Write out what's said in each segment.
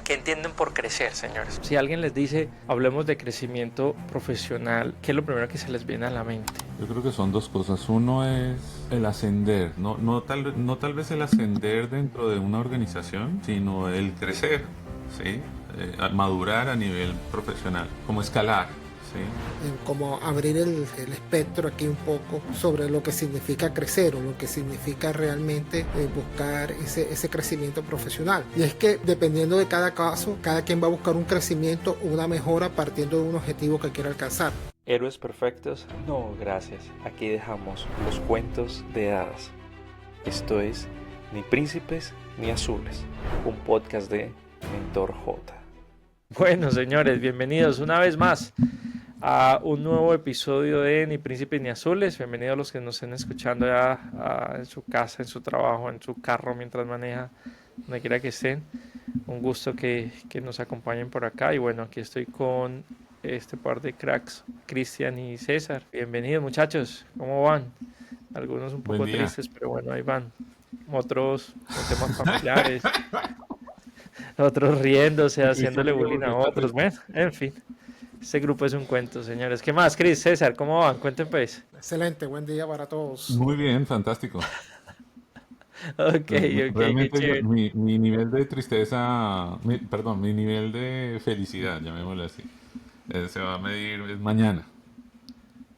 ¿Qué entienden por crecer, señores? Si alguien les dice, hablemos de crecimiento profesional, ¿qué es lo primero que se les viene a la mente? Yo creo que son dos cosas. Uno es el ascender, no tal vez el ascender dentro de una organización, sino el crecer, ¿sí? Madurar a nivel profesional, como escalar, ¿sí? Como abrir el espectro aquí un poco sobre lo que significa crecer o lo que significa realmente buscar ese crecimiento profesional. Y es que dependiendo de cada caso, cada quien va a buscar un crecimiento o una mejora partiendo de un objetivo que quiere alcanzar. ¿Héroes perfectos? No, gracias. Aquí dejamos los cuentos de hadas. Esto es Ni Príncipes ni Azules, un podcast de Mentor J. Bueno, señores, bienvenidos una vez más a un nuevo episodio de Ni Príncipes ni Azules. Bienvenidos a los que nos estén escuchando ya en su casa, en su trabajo, en su carro, mientras maneja, donde quiera que estén. Un gusto que nos acompañen por acá. Y bueno, aquí estoy con este par de cracks, Cristian y César. Bienvenidos, muchachos. ¿Cómo van? Algunos un Buen poco día. tristes, pero bueno, ahí van. Otros con temas familiares, otros riéndose, Cristian haciéndole diga bullying porque a está otros. triste. Bueno, en fin. Este grupo es un cuento, señores. ¿Qué más, Cris, César? ¿Cómo van? Cuenten pues. Excelente, buen día para todos. Muy bien, fantástico. Ok, ok, qué Realmente chévere. mi nivel de tristeza, perdón, mi nivel de felicidad, llamémoslo así, se va a medir es mañana.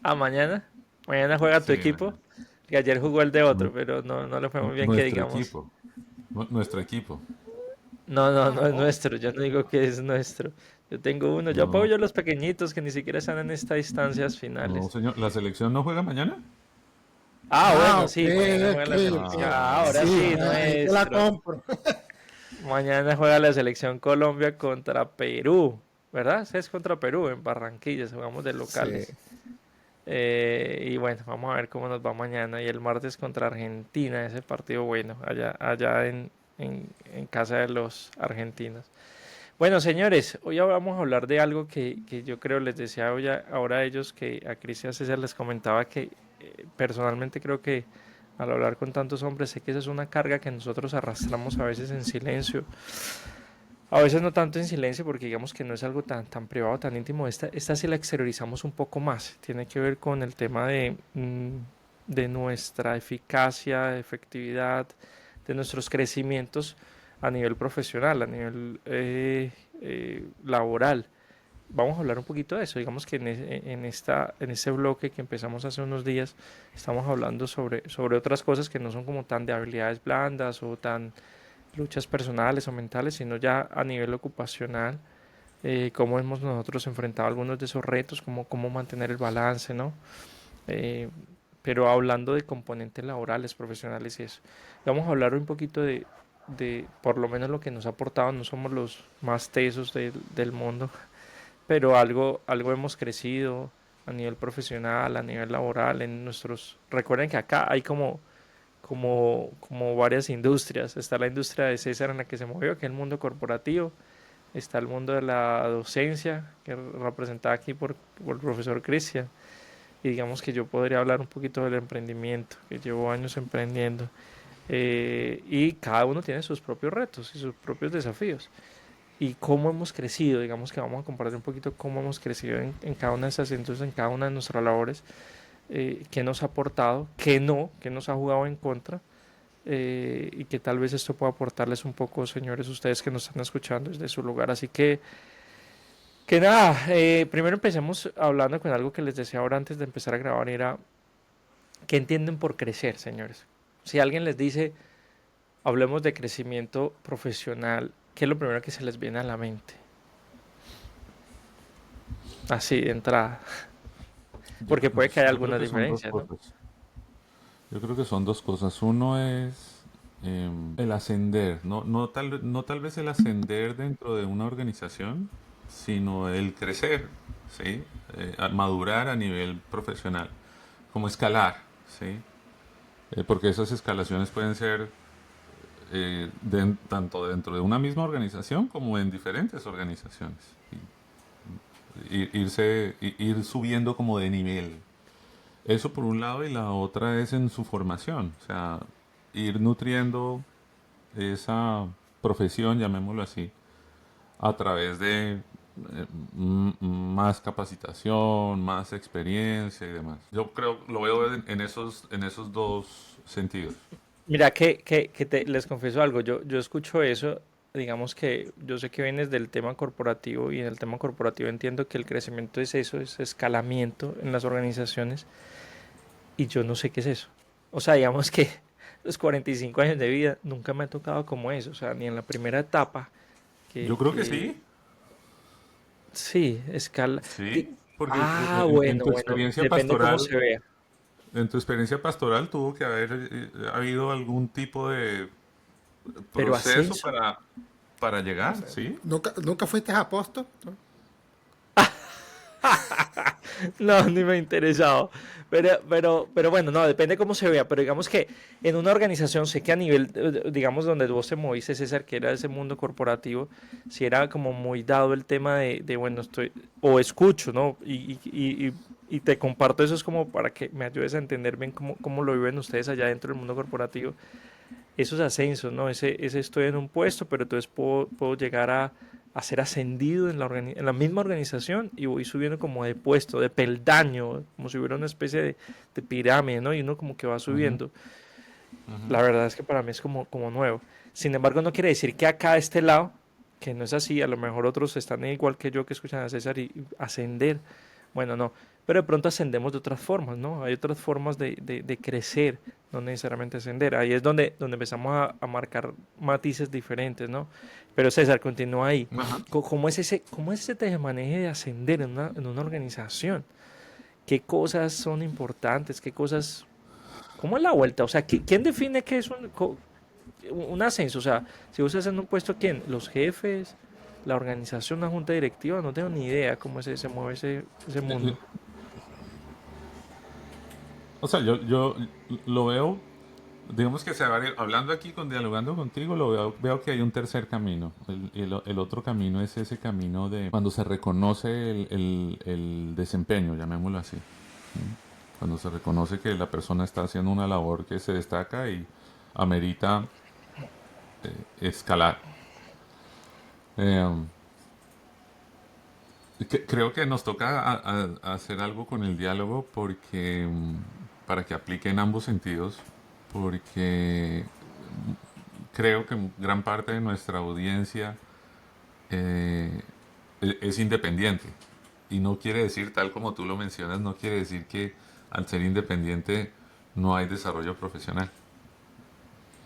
Ah, mañana. Mañana juega tu Sí, equipo. mañana. Que ayer jugó el de otro, Nu- pero no le fue muy bien que Nuestro digamos. equipo, nuestro equipo. No es nuestro. Yo no digo que es nuestro. Yo tengo uno. Yo No, apoyo a los pequeñitos que ni siquiera están en estas instancias no, finales. señor. ¿La selección no juega mañana? Ah, Ah, bueno, ok, sí, mañana juega ok, la selección. ok. Ah, ahora Ah, Sí, sí, bueno. ahí te la nuestro. compro. Mañana juega la selección Colombia contra Perú, ¿verdad? Sí, es contra Perú en Barranquilla, jugamos de Sí. locales. Y bueno, vamos a ver cómo nos va mañana. Y el martes contra Argentina, ese partido bueno, allá en casa de los argentinos. Bueno, señores, hoy vamos a hablar de algo que yo creo les decía hoy ahora a ellos, que a Cristian César les comentaba que personalmente creo que al hablar con tantos hombres sé que esa es una carga que nosotros arrastramos a veces en silencio, a veces no tanto en silencio porque digamos que no es algo tan privado, tan íntimo. Esta sí la exteriorizamos un poco más. Tiene que ver con el tema de nuestra eficacia, efectividad, de nuestros crecimientos a nivel profesional, a nivel laboral. Vamos a hablar un poquito de eso. Digamos que en este bloque que empezamos hace unos días, estamos hablando sobre otras cosas que no son como tan de habilidades blandas o tan luchas personales o mentales, sino ya a nivel ocupacional, cómo hemos nosotros enfrentado algunos de esos retos, cómo mantener el balance, ¿no? Eh, pero hablando de componentes laborales, profesionales y eso. Vamos a hablar un poquito de por lo menos lo que nos ha aportado, no somos los más tesos del mundo, pero algo hemos crecido a nivel profesional, a nivel laboral, en nuestros... Recuerden que acá hay como varias industrias. Está la industria de César en la que se movió, que es el mundo corporativo. Está el mundo de la docencia, que representada aquí por el profesor Cristian. Y digamos que yo podría hablar un poquito del emprendimiento, que llevo años emprendiendo. Y cada uno tiene sus propios retos y sus propios desafíos. Y cómo hemos crecido, digamos que vamos a compartir un poquito cómo hemos crecido en cada una de esas industrias, en cada una de nuestras labores, qué nos ha aportado, qué nos ha jugado en contra, y que tal vez esto pueda aportarles un poco, señores, ustedes que nos están escuchando desde su lugar. Así que nada, primero empecemos hablando con algo que les decía ahora antes de empezar a grabar, era, ¿qué entienden por crecer, señores? Si alguien les dice, hablemos de crecimiento profesional, ¿qué es lo primero que se les viene a la mente? Así, de entrada. Porque puede que haya Yo creo algunas que son dos diferencias, ¿no? cosas. Yo creo que son dos cosas. Uno es el ascender, no tal vez el ascender dentro de una organización, sino el crecer, ¿sí? Madurar a nivel profesional, como escalar, ¿sí? Porque esas escalaciones pueden ser tanto dentro de una misma organización como en diferentes organizaciones. Ir subiendo como de nivel. Eso por un lado y la otra es en su formación, o sea, ir nutriendo esa profesión, llamémoslo así, a través de más capacitación, más experiencia y demás. Yo creo, lo veo en esos dos sentidos. Mira les confieso algo, yo escucho eso, digamos que yo sé que vienes del tema corporativo y en el tema corporativo entiendo que el crecimiento es eso, es escalamiento en las organizaciones y yo no sé qué es eso. O sea, digamos que los 45 años de vida nunca me ha tocado como eso, o sea, ni en la primera etapa Yo creo que que sí, sí, escala. sí, porque en Bueno, tu bueno, experiencia depende cómo pastoral, se vea. en tu experiencia pastoral tuvo que haber habido algún tipo de Pero proceso ascenso, para O llegar, sea, ¿sí? ¿nunca fuiste apóstol? ¿No? no, ni me ha interesado. Pero bueno, no, depende cómo se vea. Pero digamos que en una organización, sé que a nivel, digamos, donde vos te moviste, César, que era ese mundo corporativo, si era como muy dado el tema bueno, estoy, o escucho, ¿no? Y te comparto eso es como para que me ayudes a entender bien cómo lo viven ustedes allá dentro del mundo corporativo. Esos ascensos, ¿no? Ese estoy en un puesto, pero entonces puedo llegar a ser ascendido en en la misma organización y voy subiendo como de puesto, de peldaño, como si hubiera una especie de pirámide, ¿no? Y uno como que va Ujú, subiendo. ujú. La verdad es que para mí es como nuevo. Sin embargo, no quiere decir que acá a este lado, que no es así, a lo mejor otros están igual que yo que escuchan a César y ascender. Bueno, no, pero de pronto ascendemos de otras formas, ¿no? Hay otras formas de crecer, no necesariamente ascender. Ahí es donde empezamos a marcar matices diferentes, ¿no? Pero César, continúa ahí. Ajá. ¿Cómo es ese tejemaneje de ascender en una organización? ¿Qué cosas son importantes? ¿Qué cosas... ¿Cómo es la vuelta? O sea, ¿quién define qué es un ascenso? O sea, si vos estás en un puesto, ¿quién? ¿Los jefes? ¿La organización? ¿Una junta directiva? No tengo ni idea cómo se mueve ese Eh, mundo. eh, O sea, yo lo veo, digamos que hablando aquí, dialogando contigo, veo que hay un tercer camino. El otro camino es ese camino de cuando se reconoce el desempeño, llamémoslo así. Cuando se reconoce que la persona está haciendo una labor que se destaca y amerita escalar. Eh, Creo que nos toca a hacer algo con el diálogo porque para que aplique en ambos sentidos, porque creo que gran parte de nuestra audiencia eh, es independiente. Y no quiere decir, tal como tú lo mencionas, no quiere decir que al ser independiente no hay desarrollo profesional.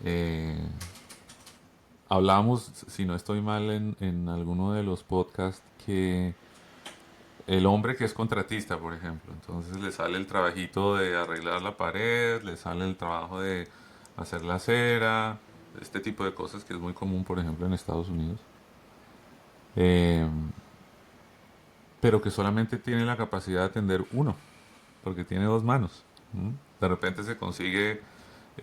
Eh, Hablábamos, si no estoy mal, en alguno de los podcasts que el hombre que es contratista, por ejemplo, entonces le sale el trabajito de arreglar la pared, le sale el trabajo de hacer la acera, este tipo de cosas que es muy común, por ejemplo, en Estados Unidos. Eh, pero que solamente tiene la capacidad de atender uno, porque tiene dos manos. ¿Mm? De repente se consigue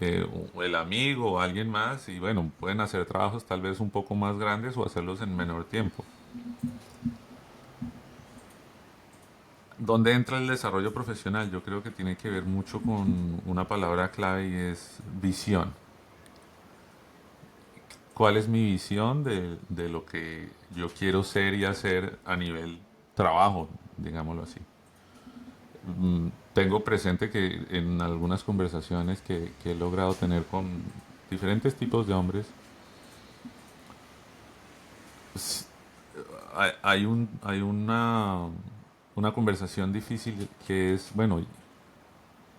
el amigo o alguien más y bueno, pueden hacer trabajos tal vez un poco más grandes o hacerlos en menor tiempo. ¿Dónde entra el desarrollo profesional? Yo creo que tiene que ver mucho con una palabra clave y es visión. ¿Cuál es mi visión de lo que yo quiero ser y hacer a nivel trabajo, digámoslo así? Tengo presente que en algunas conversaciones que he logrado tener con diferentes tipos de hombres, s- hay una conversación difícil que es, bueno,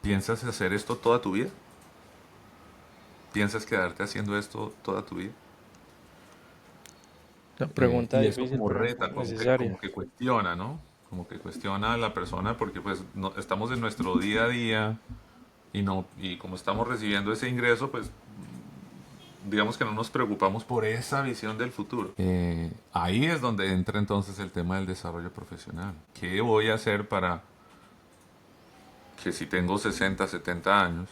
¿piensas hacer esto toda tu vida? ¿Piensas quedarte haciendo esto toda tu vida? Una pregunta Y eso difícil, como pero reta, necesaria. como que cuestiona, ¿no? Como que cuestiona a la persona porque pues no, estamos en nuestro día a día y no y como estamos recibiendo ese ingreso, pues digamos que no nos preocupamos por esa visión del futuro. Ahí es donde entra entonces el tema del desarrollo profesional. ¿Qué voy a hacer para que si tengo 60, 70 años,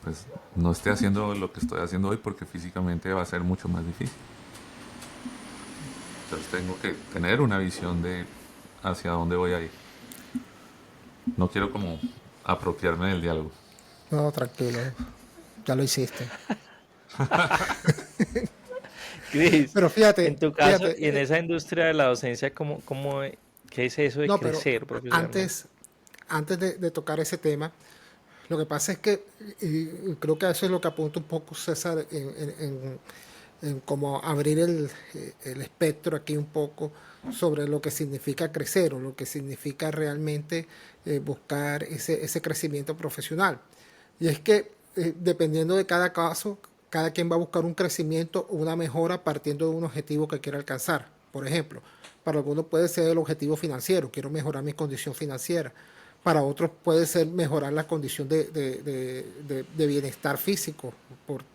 pues no esté haciendo lo que estoy haciendo hoy porque físicamente va a ser mucho más difícil? Entonces tengo que tener una visión de hacia dónde voy a ir. No quiero como apropiarme del diálogo. No, tranquilo, ya lo hiciste. Cris, Pero en tu caso y en fíjate, esa industria de la docencia, ¿qué es eso de no, pero crecer profesionalmente? antes de tocar ese tema, lo que pasa es que, y creo que eso es lo que apunta un poco César en como abrir el espectro aquí un poco sobre lo que significa crecer o lo que significa realmente buscar ese crecimiento profesional. Y es que dependiendo de cada caso, cada quien va a buscar un crecimiento o una mejora partiendo de un objetivo que quiera alcanzar. Por ejemplo, para algunos puede ser el objetivo financiero, quiero mejorar mi condición financiera. Para otros puede ser mejorar la condición de bienestar físico,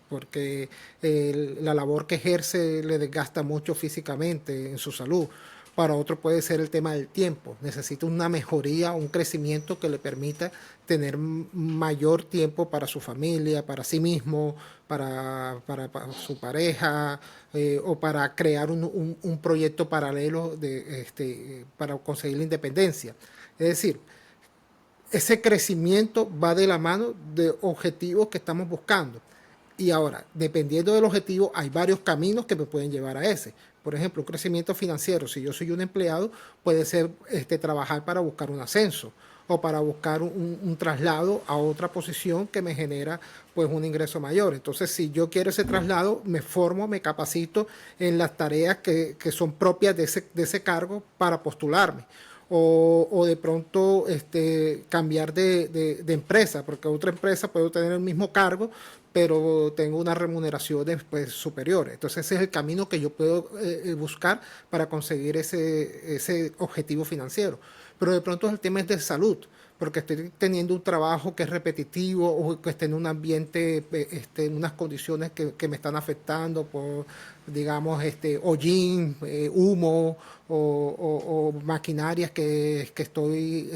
porque la labor que ejerce le desgasta mucho físicamente en su salud. Para otro puede ser el tema del tiempo. Necesita una mejoría, un crecimiento que le permita tener mayor tiempo para su familia, para sí mismo, para su pareja, o para crear un proyecto paralelo para conseguir la independencia. Es decir, ese crecimiento va de la mano de objetivos que estamos buscando. Y ahora, dependiendo del objetivo, hay varios caminos que me pueden llevar a ese. Por ejemplo, un crecimiento financiero. Si yo soy un empleado, puede ser trabajar para buscar un ascenso o para buscar un traslado a otra posición que me genera pues un ingreso mayor. Entonces, si yo quiero ese traslado, me formo, me capacito en las tareas que son propias de ese cargo para postularme. O de pronto cambiar de empresa, porque otra empresa puedo tener el mismo cargo, pero tengo una remuneración después superior. Entonces ese es el camino que yo puedo buscar para conseguir ese objetivo financiero. Pero de pronto el tema es de salud, porque estoy teniendo un trabajo que es repetitivo o que esté en un ambiente, en unas condiciones que me están afectando por, digamos, hollín, humo o maquinarias que estoy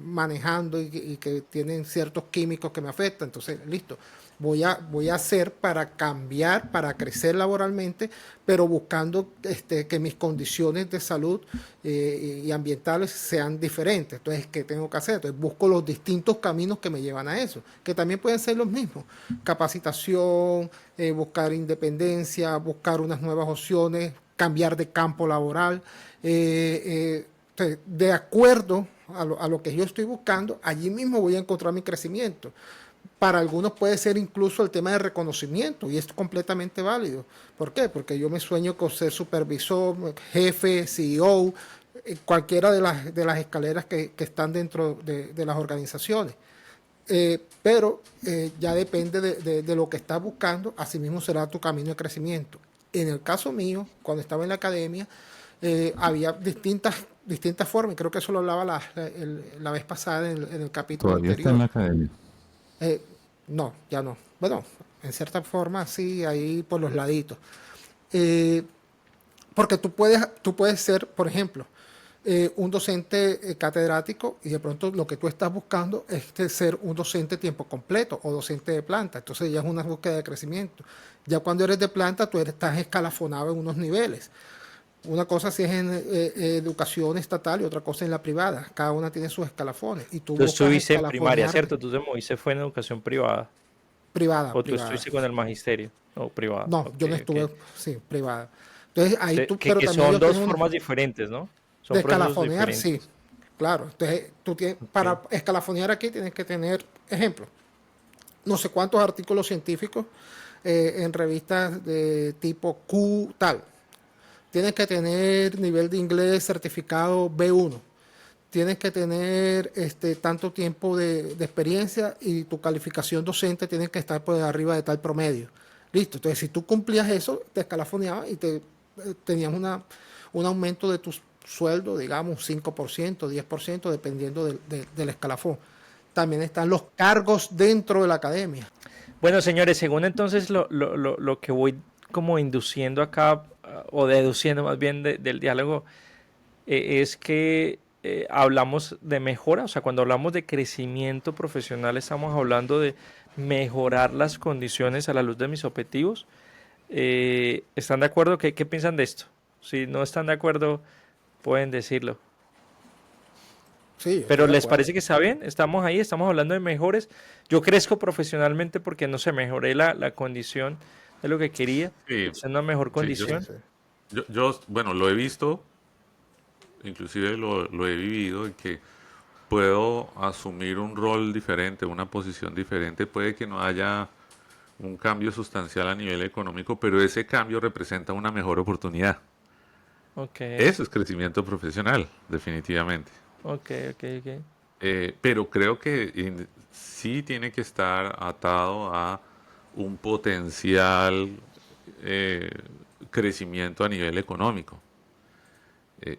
manejando y que tienen ciertos químicos que me afectan. Entonces, listo. Voy a hacer para cambiar, para crecer laboralmente, pero buscando que mis condiciones de salud y ambientales sean diferentes. Entonces, ¿qué tengo que hacer? Entonces, busco los distintos caminos que me llevan a eso, que también pueden ser los mismos. Capacitación, buscar independencia, buscar unas nuevas opciones, cambiar de campo laboral. De acuerdo a lo que yo estoy buscando, allí mismo voy a encontrar mi crecimiento. Para algunos puede ser incluso el tema de reconocimiento y es completamente válido. ¿Por qué? Porque yo me sueño con ser supervisor, jefe, CEO, cualquiera de las escaleras que están dentro de las organizaciones. Pero ya depende de lo que estás buscando, asimismo será tu camino de crecimiento. En el caso mío, cuando estaba en la academia, había distintas formas, creo que eso lo hablaba la vez pasada en el capítulo Todavía está en anterior. la academia. Eh, no, ya no. Bueno, en cierta forma sí, ahí por los laditos. Eh, Porque tú puedes ser, por ejemplo, un docente catedrático y de pronto lo que tú estás buscando es ser un docente tiempo completo o docente de planta. Entonces ya es una búsqueda de crecimiento. Ya cuando eres de planta, estás escalafonado en unos niveles. Una cosa sí es en educación estatal y otra cosa en la privada. Cada una tiene sus escalafones y tú Tú buscas estuviste en primaria, escalafonear ¿cierto? Tú te moviste fue en educación privada. privada, O tú privada. estuviste con el magisterio. O privada. No, Ok, yo no ok. estuve, sí, privada. Entonces ahí pero Que también son ellos dos tienen formas diferentes, ¿no? de Son procesos escalafonear, sí, diferentes. claro. Entonces Ok. para escalafonear aquí tienes que tener, ejemplo, no sé cuántos artículos científicos en revistas de tipo Q tal. Tienes que tener nivel de inglés certificado B1. Tienes que tener tanto tiempo de experiencia y tu calificación docente tiene que estar por arriba de tal promedio. Listo. Entonces, si tú cumplías eso, te escalafoneabas y tenías un aumento de tu sueldo, digamos, 5%, 10%, dependiendo del escalafón. También están los cargos dentro de la academia. Bueno, señores, según entonces lo que voy como induciendo acá, o deduciendo más bien del diálogo, es que hablamos de mejora, o sea, cuando hablamos de crecimiento profesional, estamos hablando de mejorar las condiciones a la luz de mis objetivos. ¿Están de acuerdo? ¿Qué piensan de esto? Si no están de acuerdo, pueden decirlo. Sí, yo estoy Pero de ¿les acuerdo. parece que está bien? Estamos ahí, estamos hablando de mejores. Yo crezco profesionalmente porque no se mejoré la condición es lo que quería, Sí, está en una mejor sí, Sí, condición. sí. bueno, lo he visto, inclusive lo he vivido, en que puedo asumir un rol diferente, una posición diferente, puede que no haya un cambio sustancial a nivel económico, pero ese cambio representa una mejor oportunidad. Ok, Eso es crecimiento profesional, definitivamente. ok, ok, ok. Pero creo que sí tiene que estar atado a un potencial eh, crecimiento a nivel económico.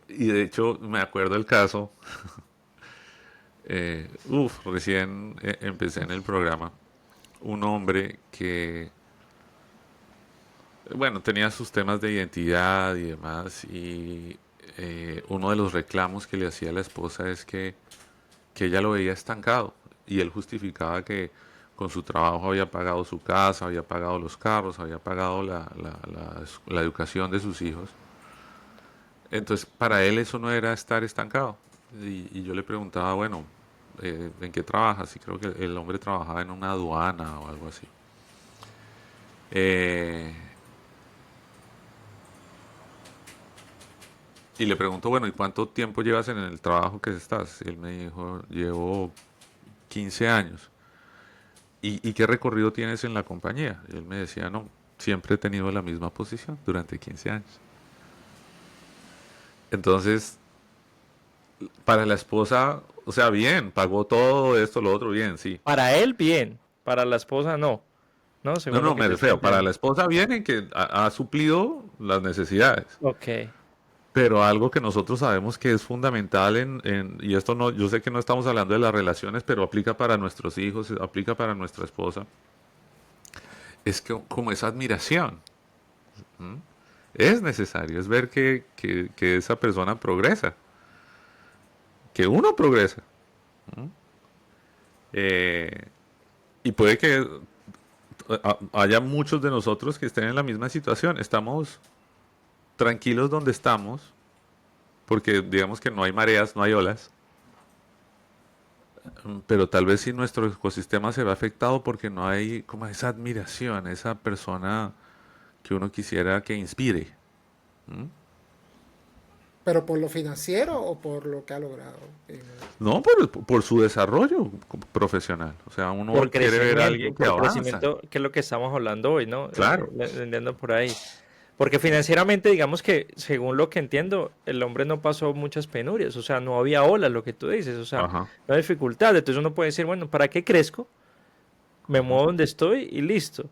Y de hecho me acuerdo el caso, recién empecé en el programa, un hombre que, bueno, tenía sus temas de identidad y demás, y uno de los reclamos que le hacía a la esposa es que ella lo veía estancado, y él justificaba que con su trabajo había pagado su casa, había pagado los carros, había pagado la educación de sus hijos. Entonces, para él eso no era estar estancado. Y yo le preguntaba, bueno, ¿en qué trabajas? Y creo que el hombre trabajaba en una aduana o algo así. Eh, y le pregunto, bueno, ¿y cuánto tiempo llevas en el trabajo que estás? Y él me dijo, llevo 15 años. ¿Y qué recorrido tienes en la compañía? Y él me decía, no, siempre he tenido la misma posición durante 15 años. Entonces, para la esposa, o sea, bien, pagó todo esto, lo otro, bien, sí. Para él, bien. Para la esposa, no. ¿No? No, Según lo no, que me te estoy refiero, para la entendiendo. esposa bien en que ha suplido las necesidades. Ok. Pero algo que nosotros sabemos que es fundamental y esto no, yo sé que no estamos hablando de las relaciones, pero aplica para nuestros hijos, aplica para nuestra esposa, es que como esa admiración. ¿M? Es necesario, es ver que esa persona progresa, que uno progresa. Eh, y puede que haya muchos de nosotros que estén en la misma situación. Estamos tranquilos donde estamos, porque digamos que no hay mareas, no hay olas, pero tal vez si nuestro ecosistema se ve afectado porque no hay como esa admiración, esa persona que uno quisiera que inspire. ¿M? Pero por lo financiero o por lo que ha logrado. No, por su desarrollo profesional. O sea, uno quiere ver a alguien que Por avanza. crecimiento, que es lo que estamos hablando hoy, ¿no? Claro. Entendiendo por ahí. Porque financieramente, digamos que, según lo que entiendo, el hombre no pasó muchas penurias, o sea, no había olas, lo que tú dices, o sea, Ajá. no hay dificultad. Entonces uno puede decir, bueno, ¿para qué crezco? Me Ujú. muevo donde estoy y listo.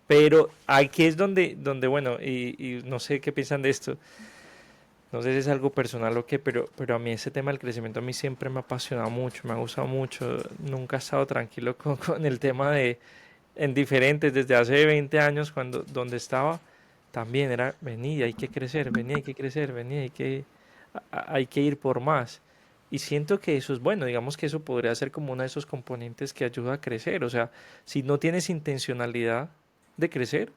Pero aquí es donde bueno, y no sé qué piensan de esto, no sé si es algo personal o qué, pero a mí ese tema del crecimiento a mí siempre me ha apasionado mucho, me ha gustado mucho, nunca he estado tranquilo con el tema de, en diferentes, desde hace 20 años cuando, donde estaba, también era, venía, hay que crecer, venía, hay que crecer, venía, hay que ir por más. Y siento que eso es bueno, digamos que eso podría ser como uno de esos componentes que ayuda a crecer, o sea, si no tienes intencionalidad de crecer,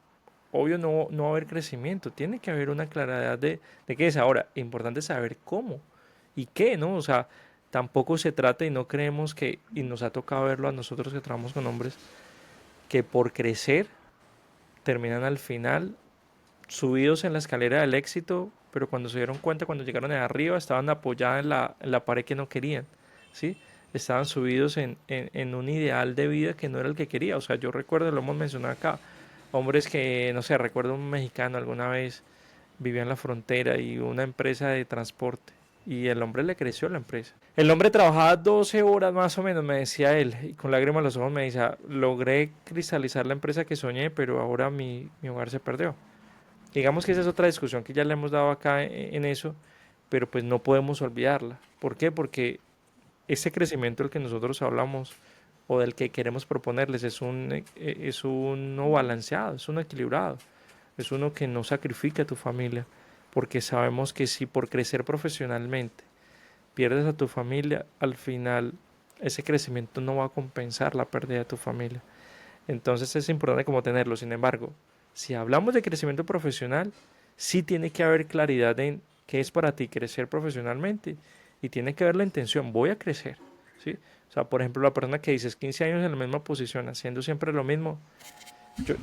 obvio no va a haber crecimiento, tiene que haber una claridad de qué es ahora, importante saber cómo y qué, ¿no? O sea, tampoco se trata y no creemos que, y nos ha tocado verlo a nosotros que trabajamos con hombres, que por crecer terminan al final subidos en la escalera del éxito, pero cuando se dieron cuenta, cuando llegaron de arriba, estaban apoyados en la pared que no querían, ¿sí? Estaban subidos en un ideal de vida que no era el que quería. O sea, yo recuerdo, lo hemos mencionado acá, hombres que, no sé, recuerdo un mexicano alguna vez vivía en la frontera y una empresa de transporte. Y el hombre le creció la empresa. El hombre trabajaba 12 horas más o menos, me decía él, y con lágrimas en los ojos me decía, logré cristalizar la empresa que soñé, pero ahora mi hogar se perdió. Digamos que esa es otra discusión que ya le hemos dado acá en eso, pero pues no podemos olvidarla. ¿Por qué? Porque ese crecimiento del que nosotros hablamos o del que queremos proponerles es uno balanceado, es uno equilibrado, es uno que no sacrifica a tu familia, porque sabemos que si por crecer profesionalmente pierdes a tu familia, al final ese crecimiento no va a compensar la pérdida de tu familia. Entonces es importante como tenerlo. Sin embargo, si hablamos de crecimiento profesional, sí tiene que haber claridad en qué es para ti crecer profesionalmente y tiene que haber la intención, voy a crecer, ¿sí? O sea, por ejemplo, la persona que dices 15 años en la misma posición, haciendo siempre lo mismo,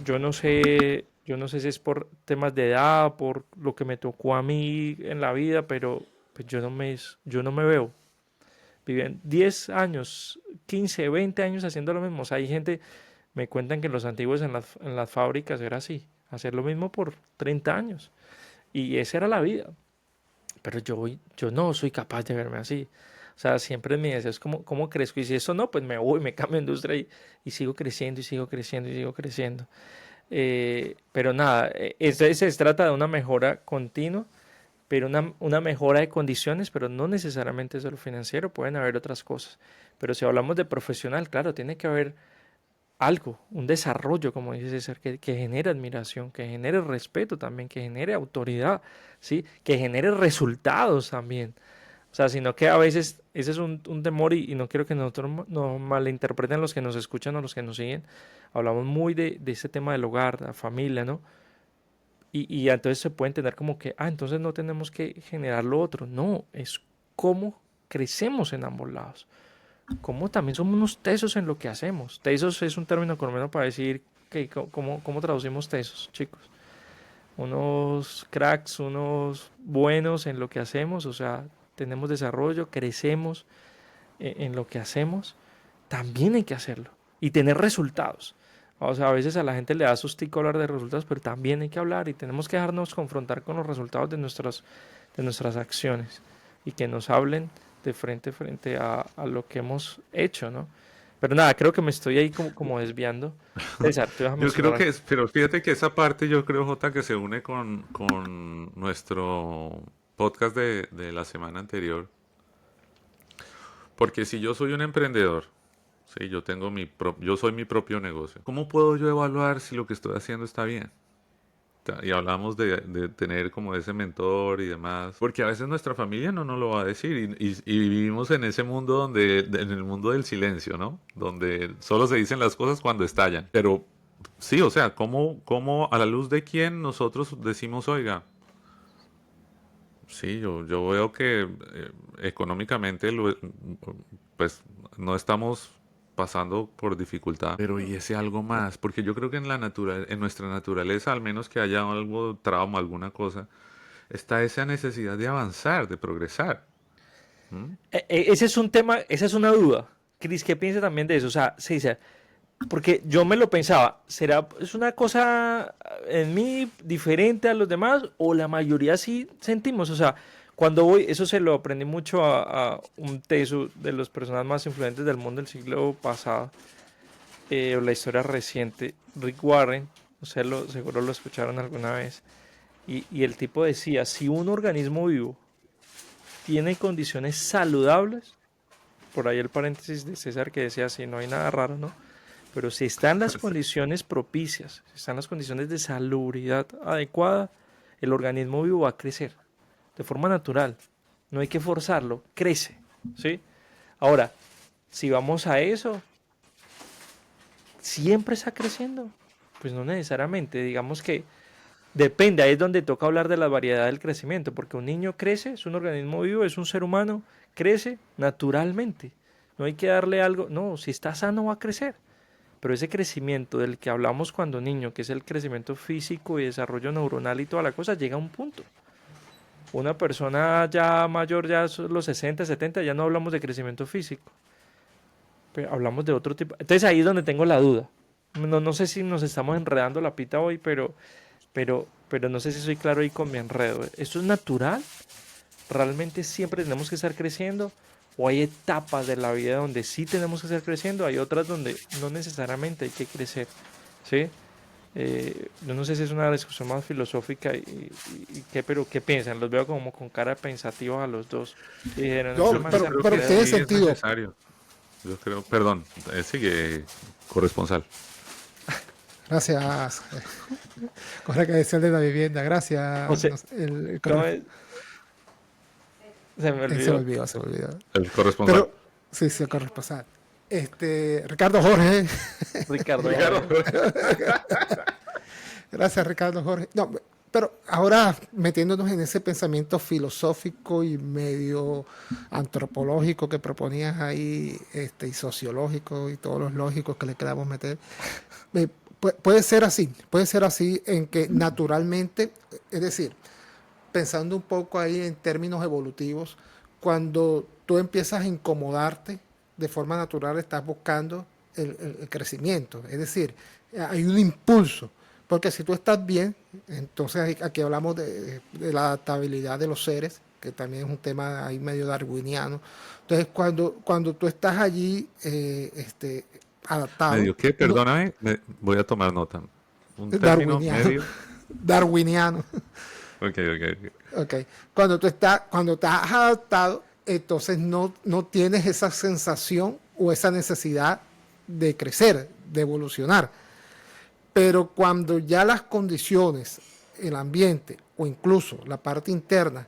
yo no sé, Yo no sé si es por temas de edad, por lo que me tocó a mí en la vida, pero pues yo no me veo. Viven 10 años, 15, 20 años haciendo lo mismo. O sea, hay gente, me cuentan que los antiguos en las fábricas era así, hacer lo mismo por 30 años. Y esa era la vida. Pero yo no soy capaz de verme así. O sea, siempre mi deseo es cómo crezco. Y si eso no, pues me voy, me cambio de industria y sigo creciendo y sigo creciendo y sigo creciendo. Pero nada, se trata de una mejora continua, pero una mejora de condiciones, pero no necesariamente solo financiero, pueden haber otras cosas. Pero si hablamos de profesional, claro, tiene que haber algo, un desarrollo, como dice César, que genere admiración, que genere respeto también, que genere autoridad, ¿sí? Que genere resultados también. O sea, sino que a veces ese es un temor y no quiero que nosotros nos malinterpreten los que nos escuchan o los que nos siguen. Hablamos muy de ese tema del hogar, la familia, ¿no? Y entonces se puede entender como que, entonces no tenemos que generar lo otro. No, es cómo crecemos en ambos lados. Cómo también somos unos tesos en lo que hacemos. Tesos es un término colombiano para decir que cómo traducimos tesos, chicos. Unos cracks, unos buenos en lo que hacemos, o sea, tenemos desarrollo, crecemos en lo que hacemos, también hay que hacerlo y tener resultados. O sea, a veces a la gente le da sustico hablar de resultados, pero también hay que hablar y tenemos que dejarnos confrontar con los resultados de nuestras acciones y que nos hablen de frente a lo que hemos hecho, ¿no? Pero nada, creo que me estoy ahí como desviando. César, te vas a Yo creo mencionar que algo. es, pero fíjate que esa parte yo creo, Jota, que se une con nuestro podcast de la semana anterior. Porque si yo soy un emprendedor, sí, yo soy mi propio negocio. ¿Cómo puedo yo evaluar si lo que estoy haciendo está bien? Y hablamos de tener como ese mentor y demás, porque a veces nuestra familia no nos lo va a decir y vivimos en ese mundo en el mundo del silencio, ¿no? Donde solo se dicen las cosas cuando estallan. Pero sí, o sea, ¿cómo a la luz de quién nosotros decimos, oiga, sí, yo veo que económicamente pues no estamos pasando por dificultad, pero y ese algo más, porque yo creo que en nuestra naturaleza, al menos que haya algo, trauma, alguna cosa, está esa necesidad de avanzar, de progresar. ¿Mm? Ese es un tema, esa es una duda. Cris, ¿qué piensa también de eso? O sea, sí, porque yo me lo pensaba, ¿es una cosa en mí diferente a los demás o la mayoría sí sentimos? O sea, cuando voy, eso se lo aprendí mucho a un teso de las personas más influyentes del mundo del siglo pasado, o la historia reciente, Rick Warren, seguro lo escucharon alguna vez, y el tipo decía, si un organismo vivo tiene condiciones saludables, por ahí el paréntesis de César que decía, si no hay nada raro, ¿no? Pero si están las condiciones propicias, si están las condiciones de salubridad adecuada, el organismo vivo va a crecer de forma natural. No hay que forzarlo, crece, ¿sí? Ahora, si vamos a eso, ¿siempre está creciendo? Pues no necesariamente, digamos que depende, ahí es donde toca hablar de la variedad del crecimiento, porque un niño crece, es un organismo vivo, es un ser humano, crece naturalmente. No hay que darle algo, no, si está sano va a crecer. Pero ese crecimiento del que hablamos cuando niño, que es el crecimiento físico y desarrollo neuronal y toda la cosa, llega a un punto. Una persona ya mayor, ya los 60, 70, ya no hablamos de crecimiento físico, pero hablamos de otro tipo. Entonces ahí es donde tengo la duda. No sé si nos estamos enredando la pita hoy, pero no sé si soy claro ahí con mi enredo. ¿Esto es natural? ¿Realmente siempre tenemos que estar creciendo? ¿O hay etapas de la vida donde sí tenemos que estar creciendo? Hay otras donde no necesariamente hay que crecer. ¿Sí? Yo no sé si es una discusión más filosófica pero ¿qué piensan? Los veo como con cara pensativa a los dos. Y dijeron, No, este Yo, man yo está pero, creo pero que enredado. tiene sí es sentido. necesario. Yo creo, perdón, sigue corresponsal. Gracias. Corre que decía el de la vivienda. O Gracias. sea, ¿cómo es? Se me Se me olvidó. olvidó, se me olvidó. El corresponsal. Pero, sí, sí, corresponsal. Ricardo Jorge. Ricardo Ricardo. Jorge. Gracias, Ricardo Jorge. No, pero ahora metiéndonos en ese pensamiento filosófico y medio antropológico que proponías ahí, y sociológico y todos los lógicos que le queramos meter, puede ser así en que naturalmente, es decir, pensando un poco ahí en términos evolutivos, cuando tú empiezas a incomodarte, de forma natural estás buscando el crecimiento, es decir, hay un impulso, porque si tú estás bien, entonces aquí hablamos de la adaptabilidad de los seres, que también es un tema ahí medio darwiniano. Entonces, cuando tú estás allí adaptado, ¿Medio qué? uno, Perdóname, voy a tomar nota. Un término darwiniano, medio. darwiniano. Ok, ok, ok. Okay. Cuando estás adaptado, entonces no tienes esa sensación o esa necesidad de crecer, de evolucionar. Pero cuando ya las condiciones, el ambiente o incluso la parte interna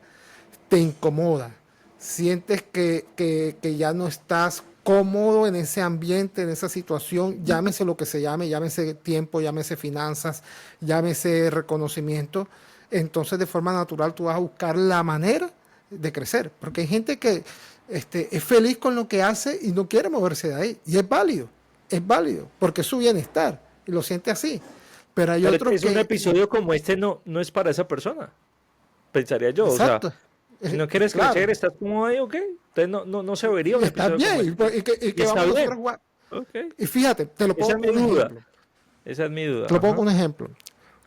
te incomoda, sientes que ya no estás cómodo en ese ambiente, en esa situación, llámese lo que se llame, llámese tiempo, llámese finanzas, llámese reconocimiento, entonces de forma natural tú vas a buscar la manera de crecer, porque hay gente que es feliz con lo que hace y no quiere moverse de ahí, y es válido, porque es su bienestar, y lo siente así, pero hay Pero otros es un que, episodio como este no es para esa persona, pensaría yo. O sea, exacto, si no quieres claro, crecer, estás cómodo ahí, ok. Entonces no se vería y un estás episodio como bien, este. y Y que está vamos nosotros a bien, jugar. ok. Y fíjate, te lo Esa pongo es mi con un duda. ejemplo. Esa es mi duda. Te lo pongo Ajá. con un ejemplo.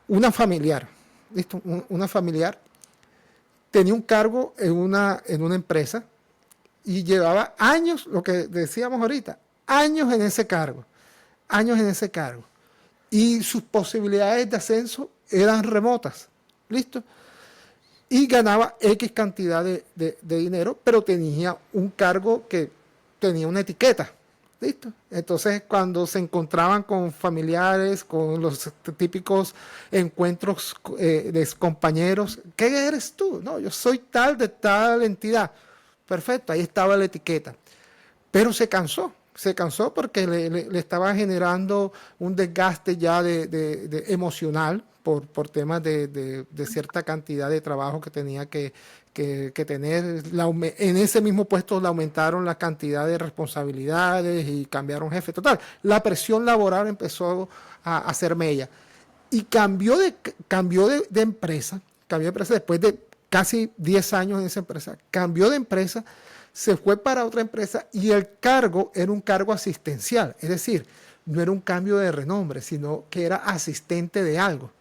Una familiar, ¿listo? Una familiar tenía un cargo en una empresa y llevaba años, lo que decíamos ahorita, años en ese cargo. Y sus posibilidades de ascenso eran remotas, ¿listo? Y ganaba X cantidad de dinero, pero tenía un cargo que tenía una etiqueta. ¿Listo? Entonces, cuando se encontraban con familiares, con los típicos encuentros de compañeros, ¿qué eres tú? No, yo soy tal de tal entidad. Perfecto, ahí estaba la etiqueta. Pero se cansó porque le estaba generando un desgaste ya de emocional por temas de cierta cantidad de trabajo que tenía que tener. En ese mismo puesto le aumentaron la cantidad de responsabilidades y cambiaron jefe. Total, la presión laboral empezó a hacer mella. Y cambió de empresa después de casi 10 años en esa empresa, cambió de empresa, se fue para otra empresa y el cargo era un cargo asistencial, es decir, no era un cambio de renombre, sino que era asistente de algo.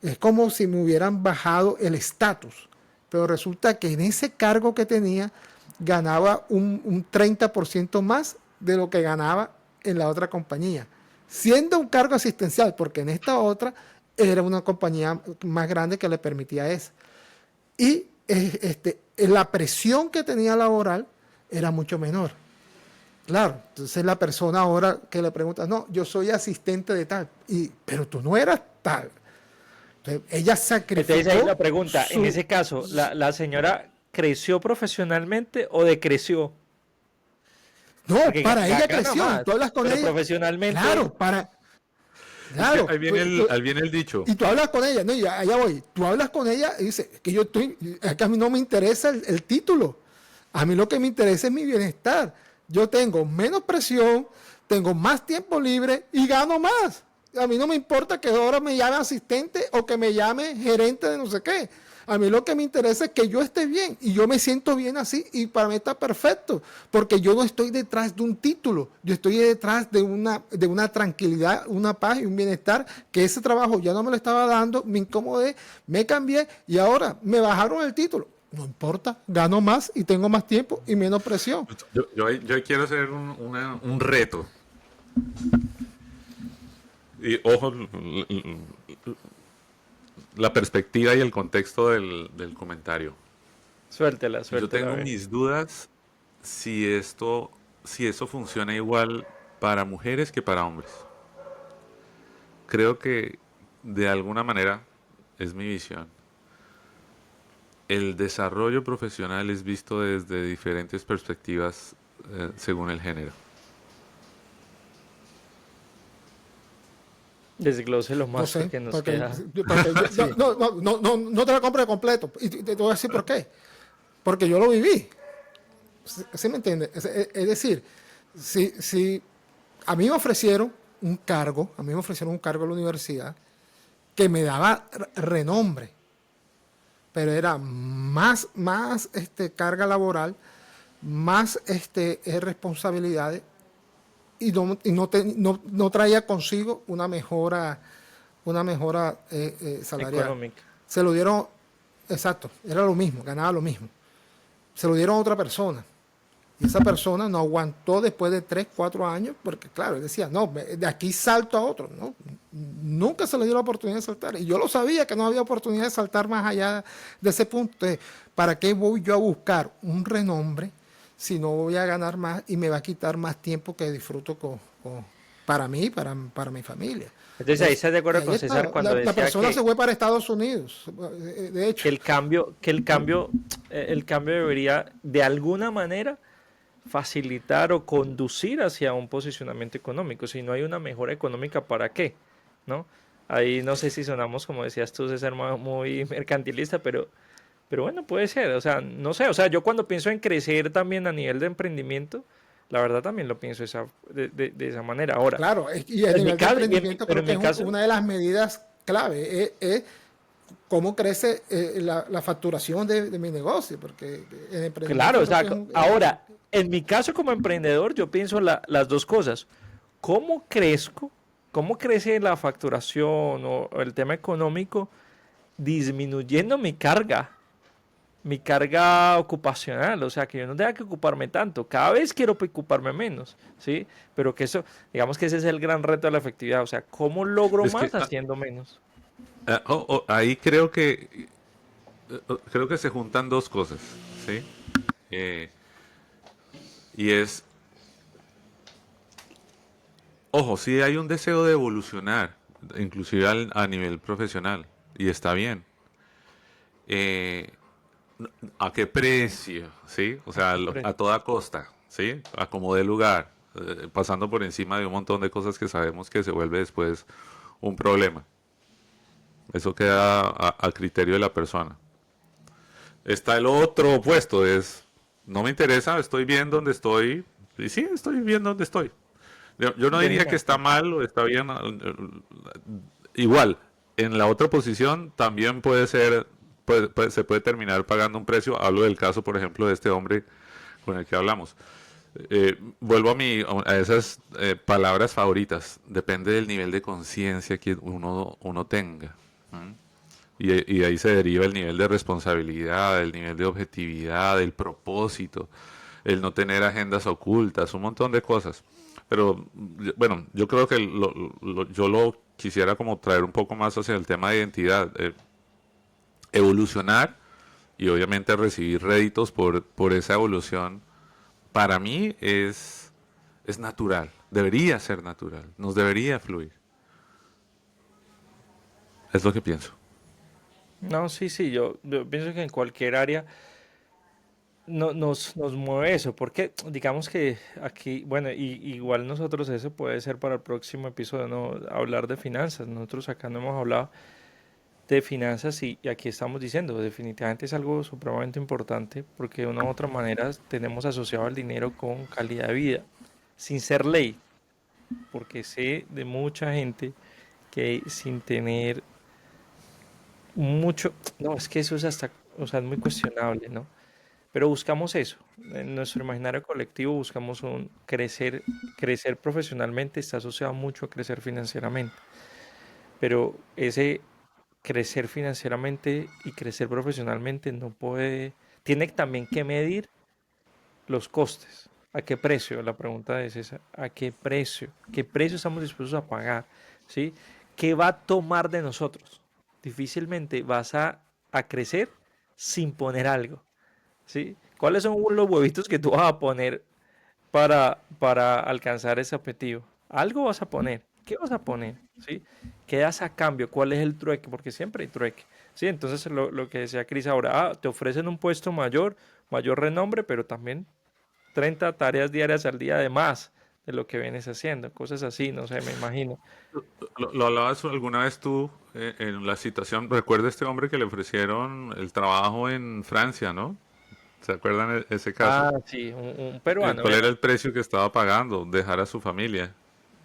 Es como si me hubieran bajado el estatus, pero resulta que en ese cargo que tenía ganaba un 30% más de lo que ganaba en la otra compañía, siendo un cargo asistencial, porque en esta otra era una compañía más grande que le permitía eso. Y la presión que tenía laboral era mucho menor. Claro, entonces la persona ahora que le pregunta, no, yo soy asistente de tal, pero tú no eras tal. Entonces, ella sacrificó Entonces ahí la pregunta, en su... ese caso, ¿la señora creció profesionalmente o decreció? No, Porque para ella gana creció, y más, tú hablas con pero ella, profesionalmente, claro, para... Es que Claro, ahí viene el dicho. y tú hablas con ella, no, ya, allá voy, tú hablas con ella y dices que es que a mí no me interesa el título, a mí lo que me interesa es mi bienestar. Yo tengo menos presión, tengo más tiempo libre y gano más. A mí no me importa que ahora me llame asistente o que me llame gerente de no sé qué. A mí lo que me interesa es que yo esté bien y yo me siento bien así y para mí está perfecto, porque yo no estoy detrás de un título, yo estoy detrás de una tranquilidad, una paz y un bienestar que ese trabajo ya no me lo estaba dando, me incomodé, me cambié y ahora me bajaron el título. No importa, gano más y tengo más tiempo y menos presión. Yo quiero hacer un reto. Y ojo, la perspectiva y el contexto del comentario. suéltela, Yo suéltela. tengo A ver. mis dudas si eso funciona igual para mujeres que para hombres. Creo que de alguna manera, es mi visión, el desarrollo profesional es visto desde diferentes perspectivas según el género. Desglóselo No más sé, porque nos porque, queda. porque no te lo compro completo. Y te voy a decir por qué. Porque yo lo viví. ¿Sí me entiendes? Es decir, si a mí me ofrecieron un cargo, a mí me ofrecieron un cargo en la universidad que me daba renombre, pero era más carga laboral, más responsabilidades y no traía consigo una mejora salarial. Económica. Se lo dieron, exacto, era lo mismo, ganaba lo mismo. Se lo dieron a otra persona. Y esa persona no aguantó después de 3, 4 años, porque claro, él decía, no, de aquí salto a otro. No, nunca se le dio la oportunidad de saltar. Y yo lo sabía que no había oportunidad de saltar más allá de ese punto. Entonces, ¿para qué voy yo a buscar un renombre si no voy a ganar más y me va a quitar más tiempo que disfruto para mí, para mi familia? Entonces ahí estás de acuerdo Ahí con está, César cuando la decía persona se fue para Estados Unidos, de hecho. el cambio debería de alguna manera facilitar o conducir hacia un posicionamiento económico. Si no hay una mejora económica, ¿para qué? ¿No? Ahí no sé si sonamos, como decías tú, César, muy mercantilista, pero bueno, puede ser. O sea, no sé. O sea, yo cuando pienso en crecer también a nivel de emprendimiento, la verdad también lo pienso de esa manera. Ahora, Claro, y a en mi nivel de caso, emprendimiento pero creo en que mi es caso, una de las medidas clave, es cómo crece la facturación de mi negocio, porque el claro, emprendimiento o creo sea, que ahora, en mi caso como emprendedor, yo pienso las dos cosas. ¿Cómo crezco? ¿Cómo crece la facturación o el tema económico disminuyendo mi carga ocupacional? O sea, que yo no tenga que ocuparme tanto. Cada vez quiero ocuparme menos, ¿sí? Pero que eso, digamos que ese es el gran reto de la efectividad. O sea, ¿cómo logro Es más que haciendo menos? ahí creo que se juntan dos cosas, ¿sí? Eh, y es, ojo, sí hay un deseo de evolucionar, inclusive a nivel profesional, y está bien. Eh, ¿A qué precio? ¿Sí? O sea, a toda costa, ¿sí? A como dé lugar, pasando por encima de un montón de cosas que sabemos que se vuelve después un problema. Eso queda a criterio de la persona. Está el otro opuesto, no me interesa, estoy bien donde estoy, y sí, estoy bien donde estoy. Yo no diría que está mal o está bien. Igual, en la otra posición también puede ser, se puede terminar pagando un precio. Hablo del caso, por ejemplo, de este hombre con el que hablamos. Vuelvo a esas palabras favoritas. Depende del nivel de conciencia que uno tenga. ¿Mm? Y de ahí se deriva el nivel de responsabilidad, el nivel de objetividad, el propósito, el no tener agendas ocultas, un montón de cosas. Pero bueno, yo creo que yo lo quisiera como traer un poco más hacia el tema de identidad. Evolucionar y obviamente recibir réditos por esa evolución, para mí es natural, debería ser natural, nos debería fluir. Es lo que pienso. No, sí, sí, yo pienso que en cualquier área nos mueve eso, porque digamos que aquí, bueno, igual nosotros eso puede ser para el próximo episodio, no hablar de finanzas. Nosotros acá no hemos hablado de finanzas y aquí estamos diciendo, definitivamente es algo supremamente importante porque de una u otra manera tenemos asociado el dinero con calidad de vida, sin ser ley, porque sé de mucha gente que sin tener mucho, no, es que eso es hasta, o sea, es muy cuestionable, ¿no? Pero buscamos eso. En nuestro imaginario colectivo buscamos un crecer profesionalmente está asociado mucho a crecer financieramente. Pero ese crecer financieramente y crecer profesionalmente no puede, tiene también que medir los costes. ¿A qué precio? La pregunta es esa. ¿A qué precio? ¿Qué precio estamos dispuestos a pagar? ¿Sí? ¿Qué va a tomar de nosotros? Difícilmente vas a crecer sin poner algo. ¿Sí? ¿Cuáles son los huevitos que tú vas a poner para alcanzar ese objetivo? Algo vas a poner. ¿Qué vas a poner? ¿Sí? ¿Qué das a cambio? ¿Cuál es el trueque? Porque siempre hay trueque. ¿Sí? Entonces lo que decía Cris ahora, te ofrecen un puesto mayor, mayor renombre, pero también 30 tareas diarias al día de más de lo que vienes haciendo. Cosas así, no sé, me imagino. Lo hablabas alguna vez tú en la situación, recuerda este hombre que le ofrecieron el trabajo en Francia, ¿no? ¿Se acuerdan ese caso? Ah, sí, un peruano ¿Cuál era. era el precio que estaba pagando? Dejar a su familia.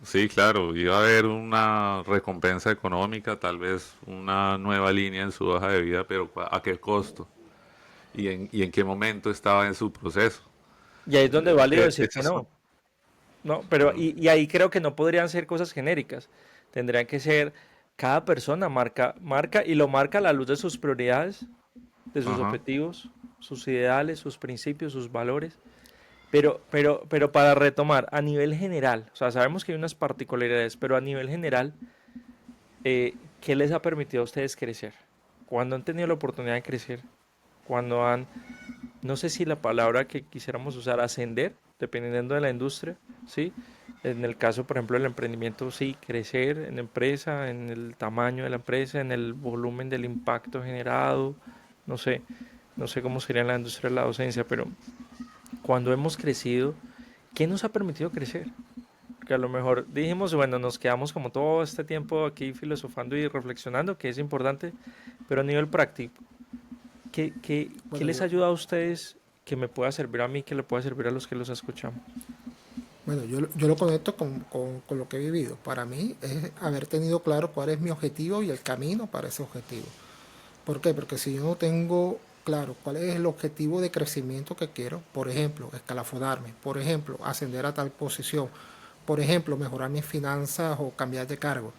Sí, claro, iba a haber una recompensa económica, tal vez una nueva línea en su hoja de vida, pero ¿a qué costo? Y en qué momento estaba en su proceso? Y ahí es donde es Yo creo válido que decir que esas son... no. No, pero Mm, y ahí creo que no podrían ser cosas genéricas. Tendrían que ser, cada persona marca y lo marca a la luz de sus prioridades, de sus ajá. objetivos, sus ideales, sus principios, sus valores. Pero para retomar, a nivel general, o sea, sabemos que hay unas particularidades, pero a nivel general, ¿qué les ha permitido a ustedes crecer? Cuando han tenido la oportunidad de crecer, cuando han, no sé si la palabra que quisiéramos usar, ascender, dependiendo de la industria, ¿sí? En el caso, por ejemplo, del emprendimiento, sí, crecer en la empresa, en el tamaño de la empresa, en el volumen del impacto generado, no sé, no sé cómo sería en la industria de la docencia, pero cuando hemos crecido, ¿qué nos ha permitido crecer? Porque a lo mejor dijimos, bueno, nos quedamos como todo este tiempo aquí filosofando y reflexionando, que es importante, pero a nivel práctico, ¿qué Bueno, les yo, ha ayudado a ustedes que me pueda servir a mí, que le pueda servir a los que los escuchamos? yo lo conecto con lo que he vivido. Para mí es haber tenido claro cuál es mi objetivo y el camino para ese objetivo. ¿Por qué? Porque si yo no tengo claro cuál es el objetivo de crecimiento que quiero, por ejemplo, escalafonarme, por ejemplo, ascender a tal posición, por ejemplo, mejorar mis finanzas o cambiar de cargo.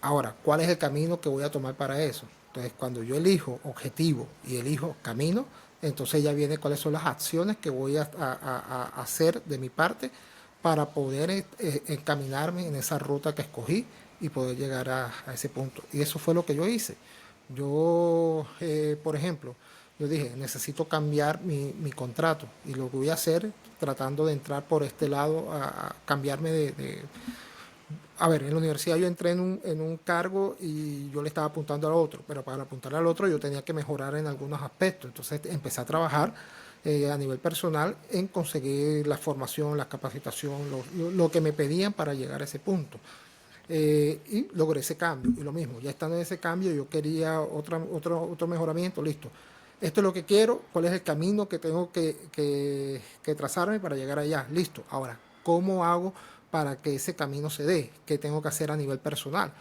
Ahora, ¿cuál es el camino que voy a tomar para eso? Entonces, cuando yo elijo objetivo y elijo camino, entonces ya viene cuáles son las acciones que voy a hacer de mi parte para poder encaminarme en esa ruta que escogí y poder llegar a ese punto. Y eso fue lo que yo hice. Yo, por ejemplo, yo dije, necesito cambiar mi contrato y lo que voy a hacer tratando de entrar por este lado a cambiarme a ver, en la universidad yo entré en un cargo y yo le estaba apuntando al otro, pero para apuntar al otro yo tenía que mejorar en algunos aspectos. Entonces empecé a trabajar a nivel personal en conseguir la formación, la capacitación, lo que me pedían para llegar a ese punto. Y logré ese cambio. Y lo mismo, ya estando en ese cambio, yo quería otro mejoramiento, listo. Esto es lo que quiero, cuál es el camino que tengo que trazarme para llegar allá, listo. Ahora, ¿cómo hago para que ese camino se dé? ¿Qué tengo que hacer a nivel personal?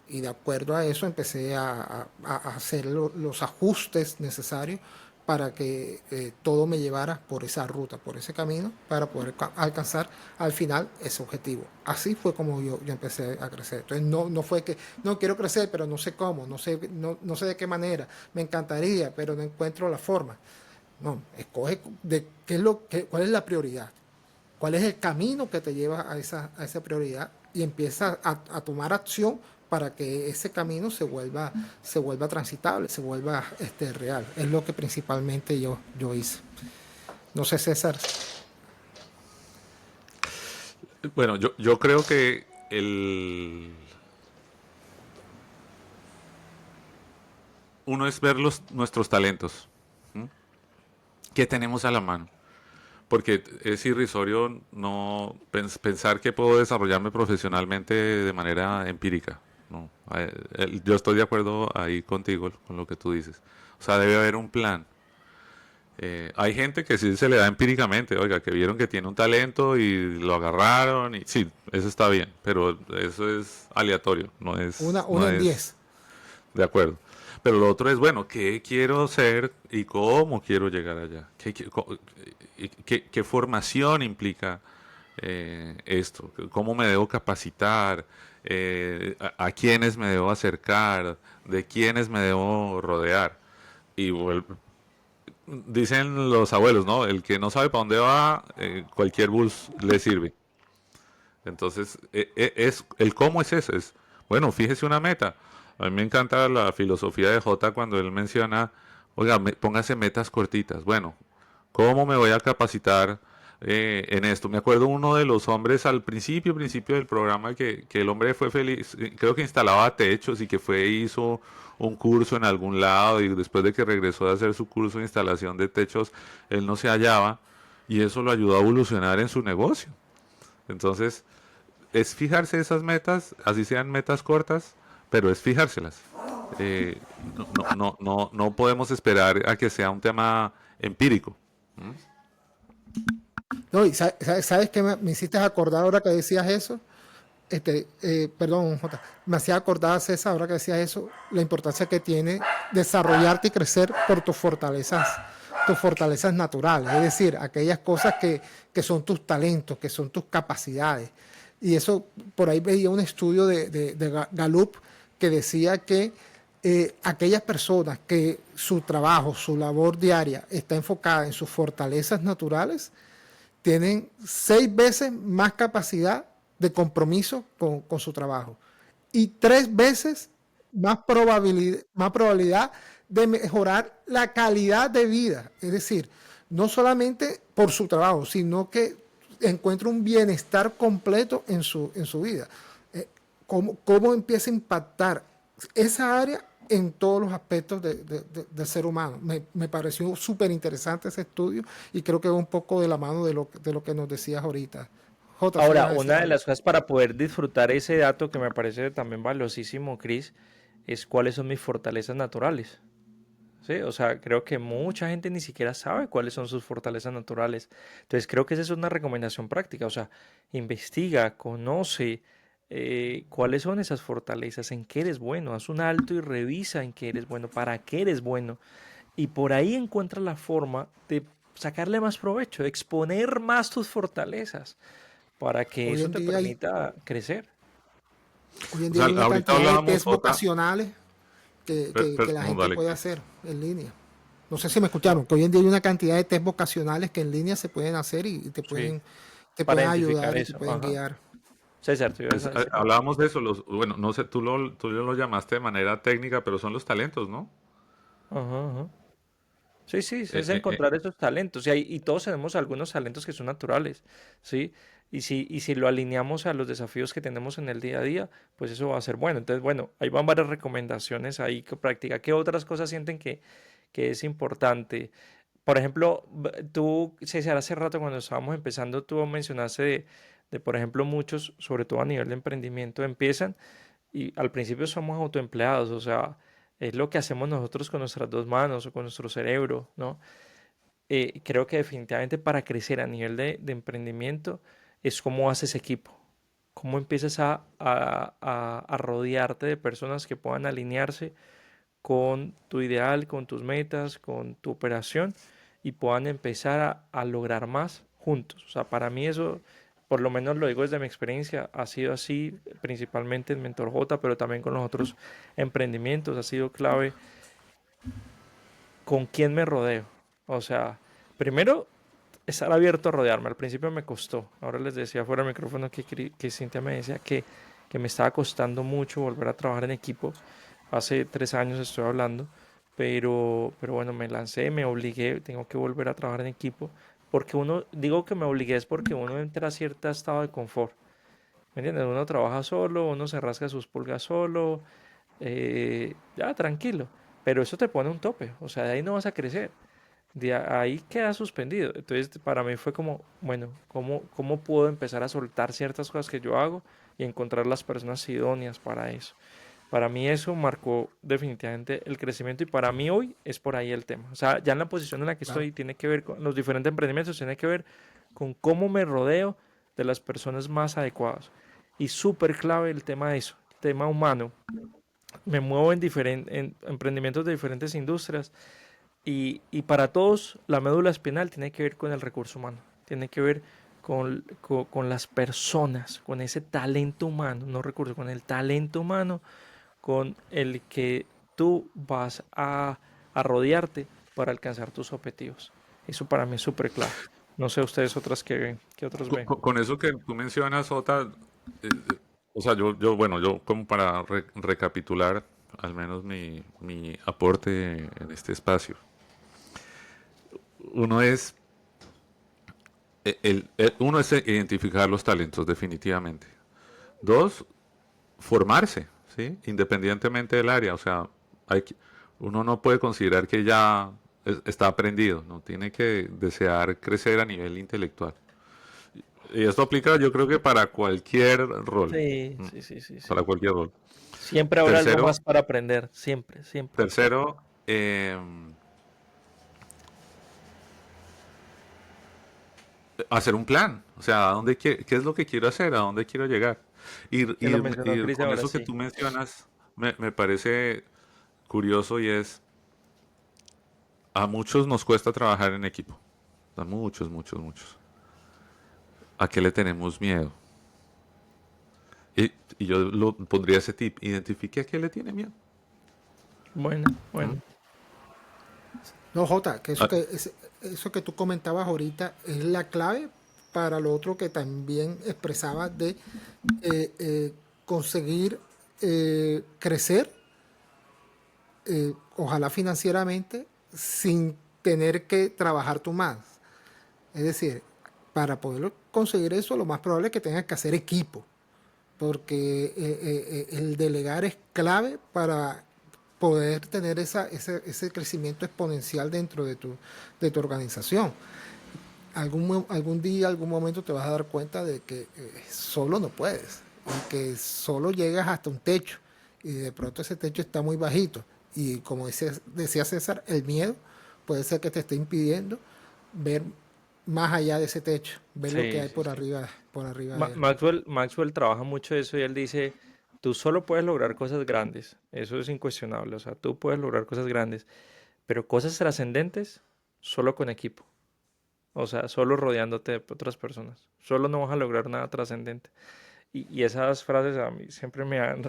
Y de acuerdo a eso empecé a hacer los ajustes necesarios para que todo me llevara por esa ruta, por ese camino, para poder alcanzar al final ese objetivo. Así fue como yo empecé a crecer. Entonces no fue que, no quiero crecer, pero no sé cómo, no sé de qué manera, me encantaría, pero no encuentro la forma. No, escoge de qué es cuál es la prioridad, cuál es el camino que te lleva a esa prioridad y empieza a tomar acción para que ese camino se vuelva transitable, se vuelva real. Es lo que principalmente yo hice. No sé, César. Bueno, yo creo que uno es ver nuestros talentos. ¿Mm? ¿Qué tenemos a la mano? Porque es irrisorio no pensar que puedo desarrollarme profesionalmente de manera empírica. No, yo estoy de acuerdo ahí contigo con lo que tú dices. O sea, debe haber un plan. Hay gente que sí se le da empíricamente, oiga, que vieron que tiene un talento y lo agarraron y sí, eso está bien, pero eso es aleatorio, no Una en es 10. de acuerdo. Pero lo otro es, bueno, ¿qué quiero ser y cómo quiero llegar allá? ¿Qué formación implica esto? ¿Cómo me debo capacitar? ¿A quiénes me debo acercar? ¿De quiénes me debo rodear? Y dicen los abuelos, ¿no? El que no sabe para dónde va, cualquier bus le sirve. Entonces, el cómo es ese. Bueno, fíjese una meta. A mí me encanta la filosofía de J cuando él menciona, oiga, póngase metas cortitas. Bueno, ¿cómo me voy a capacitar en esto? Me acuerdo uno de los hombres al principio del programa que el hombre fue feliz, creo que instalaba techos y que hizo un curso en algún lado y después de que regresó a hacer su curso de instalación de techos, él no se hallaba y eso lo ayudó a evolucionar en su negocio. Entonces, es fijarse esas metas, así sean metas cortas, pero es fijárselas. No podemos esperar a que sea un tema empírico. No, y sabes que me hiciste acordar ahora que decías eso. perdón, Jota, me hacía acordar, César, ahora que decía eso, la importancia que tiene desarrollarte y crecer por tus fortalezas naturales, es decir, aquellas cosas que son tus talentos, que son tus capacidades. Y eso, por ahí veía un estudio de Gallup que decía que aquellas personas que su trabajo, su labor diaria está enfocada en sus fortalezas naturales, tienen 6 veces más capacidad de compromiso con su trabajo y 3 veces más probabilidad de mejorar la calidad de vida. Es decir, no solamente por su trabajo, sino que encuentra un bienestar completo en su vida. ¿Cómo empieza a impactar esa área en todos los aspectos del ser humano? Me pareció súper interesante ese estudio y creo que va un poco de la mano de lo que nos decías ahorita. Jota, ¿sí Ahora, ibas a decir una de algo? las cosas para poder disfrutar ese dato que me parece también valiosísimo, Chris, es cuáles son mis fortalezas naturales. ¿Sí? O sea, creo que mucha gente ni siquiera sabe cuáles son sus fortalezas naturales. Entonces, creo que esa es una recomendación práctica. O sea, investiga, conoce cuáles son esas fortalezas, en qué eres bueno. Haz un alto y revisa en qué eres bueno, para qué eres bueno. Y por ahí encuentra la forma de sacarle más provecho, de exponer más tus fortalezas, para que Hoy eso en te día hay, permita crecer. hoy en O día sea, hay una ahorita cantidad de hablábamos, test Jota, vocacionales que la no, gente dale, puede Cris. hacer en línea. No sé si me escucharon, que hoy en día hay una cantidad de test vocacionales que en línea se pueden hacer y Sí, te para pueden identificar ayudar y te eso. pueden Ajá. guiar. César, ¿te ibas a decir algo? Hablábamos de eso, bueno, no sé, tú lo llamaste de manera técnica, pero son los talentos, ¿no? Ajá, ajá. Sí, sí, Eh, es eh, eh, encontrar esos talentos. Y todos tenemos algunos talentos que son naturales, ¿sí? Y si lo alineamos a los desafíos que tenemos en el día a día, pues eso va a ser bueno. Entonces, bueno, ahí van varias recomendaciones ahí que practica. ¿Qué otras cosas sienten que es importante? Por ejemplo, tú, César, hace rato cuando estábamos empezando, tú mencionaste por ejemplo, muchos, sobre todo a nivel de emprendimiento, empiezan y al principio somos autoempleados, o sea, es lo que hacemos nosotros con nuestras dos manos o con nuestro cerebro, ¿no? Creo que definitivamente para crecer a nivel de emprendimiento es cómo haces equipo, cómo empiezas a rodearte de personas que puedan alinearse con tu ideal, con tus metas, con tu operación y puedan empezar a lograr más juntos. O sea, para mí eso, por lo menos lo digo desde mi experiencia, ha sido así principalmente en Mentor J, pero también con los otros emprendimientos, ha sido clave con quién me rodeo. O sea, primero estar abierto a rodearme. Al principio me costó. Ahora les decía fuera del micrófono que Cintia me decía que me estaba costando mucho volver a trabajar en equipo. Hace 3 años estoy hablando, pero bueno, me lancé, me obligué, tengo que volver a trabajar en equipo. Porque uno, digo que me obligué es porque uno entra a cierto estado de confort. ¿Me entiendes? Uno trabaja solo, uno se rasca sus pulgas solo, ya tranquilo. Pero eso te pone un tope, o sea, de ahí no vas a crecer, de ahí queda suspendido. Entonces, para mí fue como, bueno, ¿cómo puedo empezar a soltar ciertas cosas que yo hago y encontrar las personas idóneas para eso? Para mí eso marcó definitivamente el crecimiento y para mí hoy es por ahí el tema. O sea, ya en la posición en la que Claro. estoy tiene que ver con los diferentes emprendimientos, tiene que ver con cómo me rodeo de las personas más adecuadas. Y súper clave el tema de eso, tema humano. Me muevo en emprendimientos de diferentes industrias y para todos la médula espinal tiene que ver con el recurso humano, tiene que ver con las personas, con ese talento humano, no recurso, con el talento humano con el que tú vas a rodearte para alcanzar tus objetivos. Eso para mí es súper clave. No sé ustedes otras que ven, que otros ven. con eso que tú mencionas, Jota, o sea, bueno, yo como para recapitular al menos mi aporte en este espacio. Uno es, uno es identificar los talentos definitivamente. Dos, formarse, ¿sí? Independientemente del área. O sea, uno no puede considerar que ya está aprendido, ¿no? Tiene que desear crecer a nivel intelectual. Y esto aplica, yo creo que para cualquier rol. Sí, sí, sí, sí, Para sí. cualquier rol. Siempre habrá algo Tercero, más para aprender, siempre, siempre. tercero, hacer un plan. O sea, qué es lo que quiero hacer? ¿A dónde quiero llegar? Y, Que lo y- mencionó y Chris con ahora eso que sí. tú mencionas, me parece curioso y es, a muchos nos cuesta trabajar en equipo. A muchos, muchos, muchos. ¿A qué le tenemos miedo? Y yo lo pondría ese tip. Identifique a qué le tiene miedo. Bueno, ¿Mm? bueno. No, Jota, que Ah, eso que tú comentabas ahorita es la clave para lo otro que también expresabas de conseguir crecer, ojalá financieramente, sin tener que trabajar tú más. Es decir, para poder conseguir eso, lo más probable es que tengas que hacer equipo, porque el delegar es clave para poder tener ese crecimiento exponencial dentro de tu organización. Algún día, algún momento te vas a dar cuenta de que solo no puedes, y que solo llegas hasta un techo, y de pronto ese techo está muy bajito. Y como decía César, el miedo puede ser que te esté impidiendo ver más allá de ese techo, ver lo que Sí, hay sí, sí. por arriba de él. Maxwell trabaja mucho eso y él dice, tú solo puedes lograr cosas grandes, eso es incuestionable, o sea, tú puedes lograr cosas grandes, pero cosas trascendentes solo con equipo, o sea, solo rodeándote de otras personas, solo no vas a lograr nada trascendente. Y esas frases a mí siempre me dan,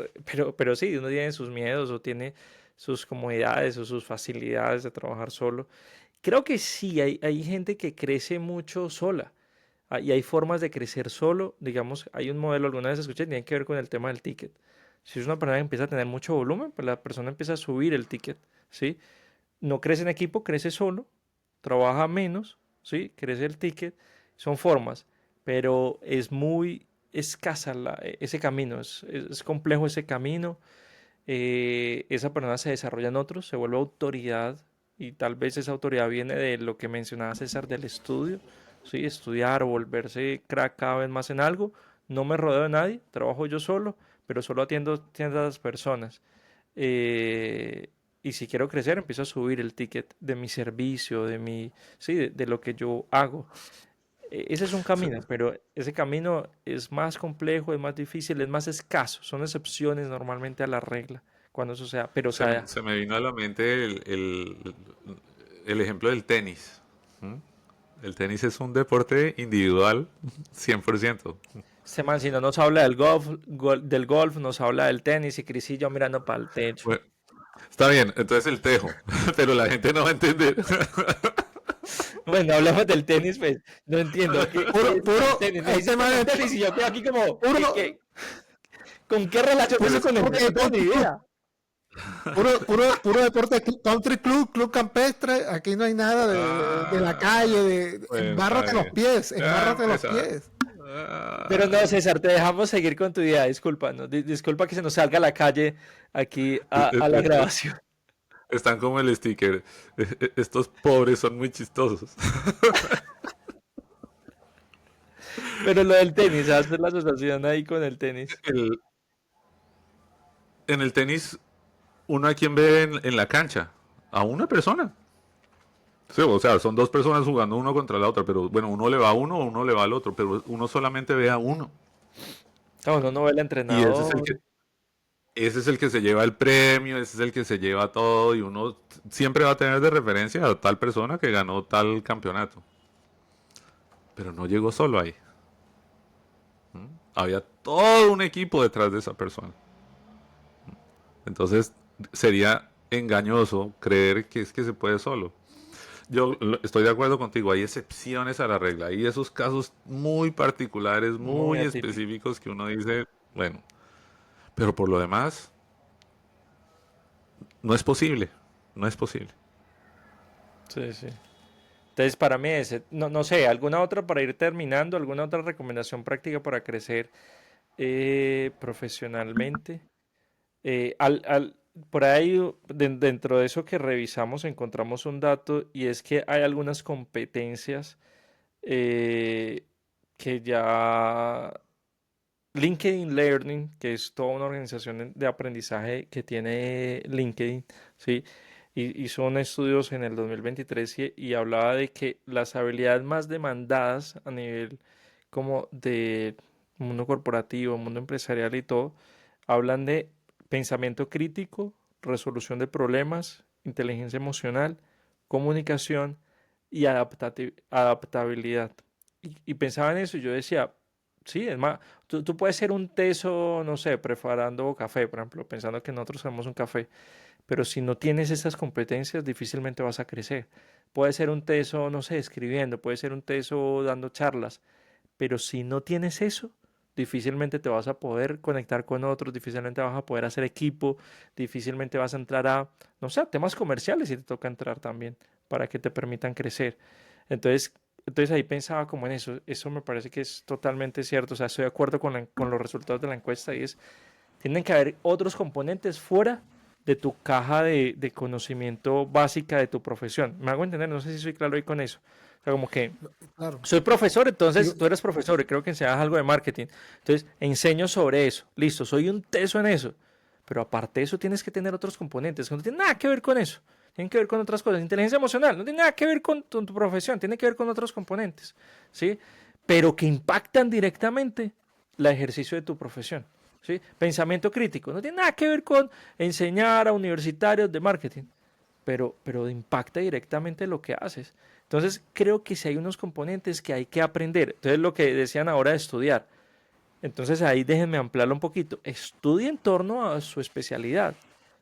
pero sí, uno tiene sus miedos o tiene sus comodidades o sus facilidades de trabajar solo. Creo que sí, hay gente que crece mucho sola. Y hay formas de crecer solo. Digamos, hay un modelo, alguna vez escuché, tiene que ver con el tema del ticket. Si es una persona que empieza a tener mucho volumen, pues la persona empieza a subir el ticket, ¿sí? No crece en equipo, crece solo, trabaja menos, ¿sí? Crece el ticket. Son formas, pero es muy escasa ese camino, es complejo ese camino. Esa persona se desarrolla en otros, se vuelve autoridad y tal vez esa autoridad viene de lo que mencionaba César del estudio, ¿sí? Estudiar o volverse crack cada vez más en algo. No me rodeo de nadie, trabajo yo solo, pero solo atiendo a las personas. Eh, y si quiero crecer, empiezo a subir el ticket de mi servicio, sí, de lo que yo hago. Ese es un se, camino, pero ese camino es más complejo, es más difícil, es más escaso. Son excepciones normalmente a la regla cuando eso sea, pero o sea, se me vino a la mente el ejemplo del tenis. ¿Mm? El tenis es un deporte individual 100%. este man, si no nos habla del golf, nos habla del tenis y Cris y yo mirando para el techo. Bueno, está bien, entonces el tejo, pero la gente no va a entender. Bueno, hablamos del tenis, pues no entiendo qué es el tenis. Me dice Este que man es el es tenis y yo quedo aquí como, puro, ¿con qué relación Pero eso es con que el puro tenis? No tengo ni deporte idea. puro deporte country club, club campestre. Aquí no hay nada de la calle, Ah, bueno, está embárrate los bien. pies, Ya embárrate los empezar. pies. Pero no, Ah. César, te dejamos seguir con tu idea, disculpa, ¿no? Disculpa que se nos salga a la calle aquí a la grabación. Están como el sticker. Estos pobres son muy chistosos. Pero lo del tenis, hacer la asociación ahí con el tenis. El- en el tenis, uno a quien ve en la cancha, a una persona. Sí, o sea, son dos personas jugando uno contra la otra, pero bueno, uno le va a uno o uno le va al otro, pero uno solamente ve a uno. No, uno no ve al Y entrenador. ese es el que se lleva el premio, ese es el que se lleva todo y uno siempre va a tener de referencia a tal persona que ganó tal campeonato. Pero no llegó solo ahí. Había todo un equipo detrás de esa persona. Entonces sería engañoso creer que es que se puede solo. Estoy de acuerdo contigo, hay excepciones a la regla, hay esos casos muy particulares, Muy muy atípico. específicos que uno dice, bueno, pero por lo demás, no es posible, no es posible. Sí, sí. Entonces, para mí ese, no, no sé, alguna otra para ir terminando, alguna otra recomendación práctica para crecer profesionalmente. Por ahí, dentro de eso que revisamos, encontramos un dato y es que hay algunas competencias eh, que ya LinkedIn Learning, que es toda una organización de aprendizaje que tiene LinkedIn, ¿sí? Hizo un estudios en el 2023 y hablaba de que las habilidades más demandadas a nivel como de mundo corporativo, mundo empresarial y todo, hablan de pensamiento crítico, resolución de problemas, inteligencia emocional, comunicación y adaptabilidad. Y pensaba en eso y yo decía, sí, es más, tú puedes ser un teso, no sé, preparando café, por ejemplo, pensando que nosotros hacemos un café, pero si no tienes esas competencias, difícilmente vas a crecer. Puede ser un teso, no sé, escribiendo, puede ser un teso dando charlas, pero si no tienes eso, difícilmente te vas a poder conectar con otros, difícilmente vas a poder hacer equipo, difícilmente vas a entrar a, no sé, a temas comerciales si te toca entrar también para que te permitan crecer. Entonces, entonces ahí pensaba como en eso me parece que es totalmente cierto, o sea, estoy de acuerdo con los resultados de la encuesta y es, tienen que haber otros componentes fuera de tu caja de conocimiento básica de tu profesión. ¿Me hago entender? No sé si soy claro ahí con eso. O sea, como que Claro. soy profesor, entonces Yo, tú eres profesor y creo que enseñas algo de marketing. Entonces, enseño sobre eso. Listo, soy un teso en eso. Pero aparte de eso, tienes que tener otros componentes que no tienen nada que ver con eso. Tienen que ver con otras cosas. Inteligencia emocional no tiene nada que ver con tu profesión, tiene que ver con otros componentes. ¿Sí? Pero que impactan directamente el ejercicio de tu profesión. ¿Sí? Pensamiento crítico no tiene nada que ver con enseñar a universitarios de marketing, pero impacta directamente lo que haces. Entonces, creo que si hay unos componentes que hay que aprender. Entonces, lo que decían ahora de estudiar. Entonces, ahí déjenme ampliarlo un poquito. Estudie en torno a su especialidad,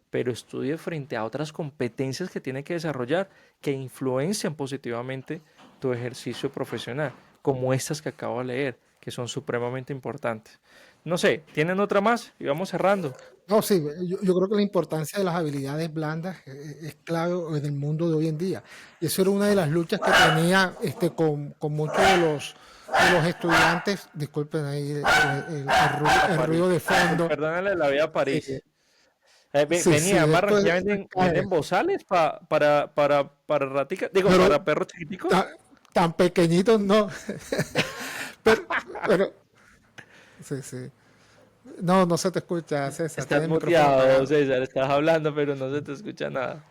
pero estudie frente a otras competencias que tiene que desarrollar que influencian positivamente tu ejercicio profesional, como estas que acabo de leer, que son supremamente importantes. No sé, ¿tienen otra más? Y vamos cerrando. no, sí, yo creo que la importancia de las habilidades blandas es clave en el mundo de hoy en día. Y eso era una de las luchas que tenía con muchos de los estudiantes. Disculpen ahí A el ruido París. de fondo. Perdónale la vida a Eh, París. sí, sí, Venía, en esto Barranquilla es, venden bozales para ratica, digo, pero para perros chiquiticos. tan, tan pequeñitos no. pero, pero, sí, sí. No, no se te escucha, César. Estás Tiene el micrófono muteado, apagado. César, estás hablando, pero no se te escucha nada.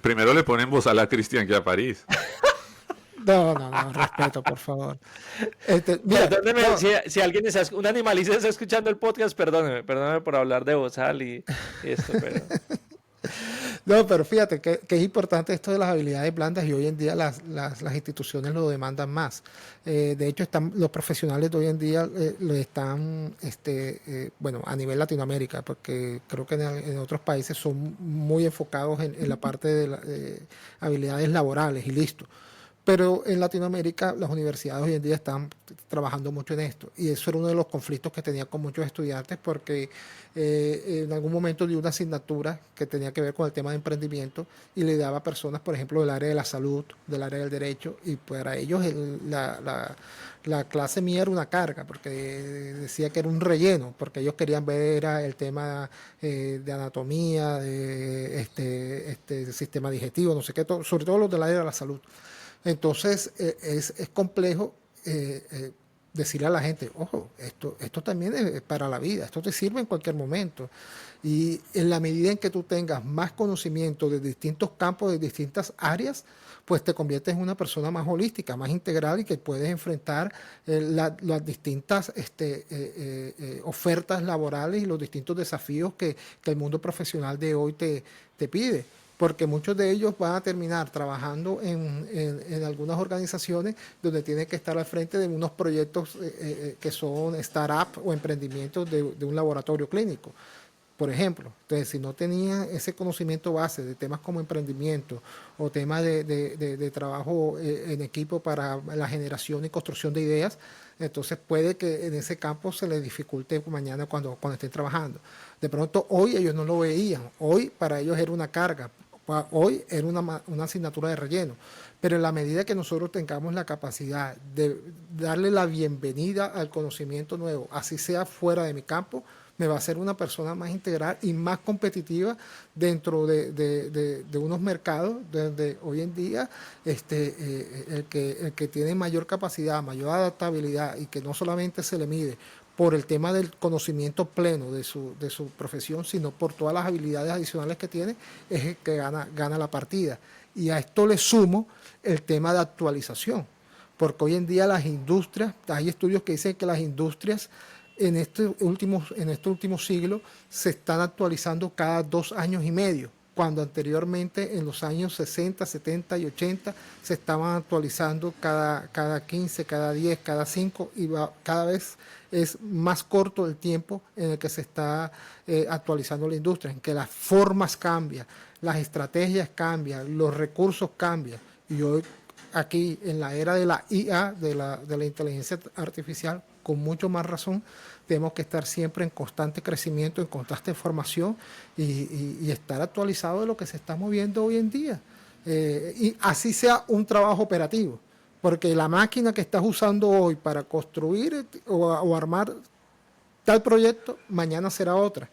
Primero le ponen voz a Cristian que a París. No, no, no, respeto, por favor. Mira, Perdóneme, no, si alguien está, un animalista está escuchando el podcast, perdóneme por hablar de bozal y esto, pero no, pero fíjate que es importante esto de las habilidades blandas y hoy en día las instituciones lo demandan más. De hecho, los profesionales de hoy en día lo están, bueno, a nivel Latinoamérica, porque creo que en otros países son muy enfocados en la parte de habilidades laborales y listo. Pero en Latinoamérica las universidades hoy en día están trabajando mucho en esto. Y eso era uno de los conflictos que tenía con muchos estudiantes porque en algún momento di una asignatura que tenía que ver con el tema de emprendimiento y le daba a personas, por ejemplo, del área de la salud, del área del derecho, y para ellos la clase mía era una carga porque decía que era un relleno, porque ellos querían ver era el tema de anatomía, de sistema digestivo, no sé qué, sobre todo los del área de la salud. Entonces es complejo decirle a la gente, ojo, esto también es para la vida, esto te sirve en cualquier momento. Y en la medida en que tú tengas más conocimiento de distintos campos, de distintas áreas, pues te conviertes en una persona más holística, más integral y que puedes enfrentar las distintas ofertas laborales y los distintos desafíos que el mundo profesional de hoy te pide porque muchos de ellos van a terminar trabajando en algunas organizaciones donde tienen que estar al frente de unos proyectos que son startup o emprendimientos de un laboratorio clínico. Por ejemplo, entonces si no tenía ese conocimiento base de temas como emprendimiento o temas de trabajo en equipo para la generación y construcción de ideas, entonces puede que en ese campo se les dificulte mañana cuando estén trabajando. De pronto hoy ellos no lo veían, hoy para ellos era una carga, hoy era una asignatura de relleno, pero en la medida que nosotros tengamos la capacidad de darle la bienvenida al conocimiento nuevo, así sea fuera de mi campo, me va a hacer una persona más integral y más competitiva dentro de unos mercados donde hoy en día el que tiene mayor capacidad, mayor adaptabilidad y que no solamente se le mide por el tema del conocimiento pleno de su profesión, sino por todas las habilidades adicionales que tiene, es el que gana la partida. Y a esto le sumo el tema de actualización, porque hoy en día las industrias, hay estudios que dicen que las industrias en este último siglo se están actualizando cada 2 años y medio, cuando anteriormente en los años 60, 70 y 80 se estaban actualizando cada 15, cada 10, cada 5, y cada vez es más corto el tiempo en el que se está actualizando la industria, en que las formas cambian, las estrategias cambian, los recursos cambian. Y hoy aquí en la era de la IA, de la inteligencia artificial, con mucho más razón, tenemos que estar siempre en constante crecimiento, en constante formación y estar actualizado de lo que se está moviendo hoy en día. Y así sea un trabajo operativo, porque la máquina que estás usando hoy para construir o armar tal proyecto, mañana será otra.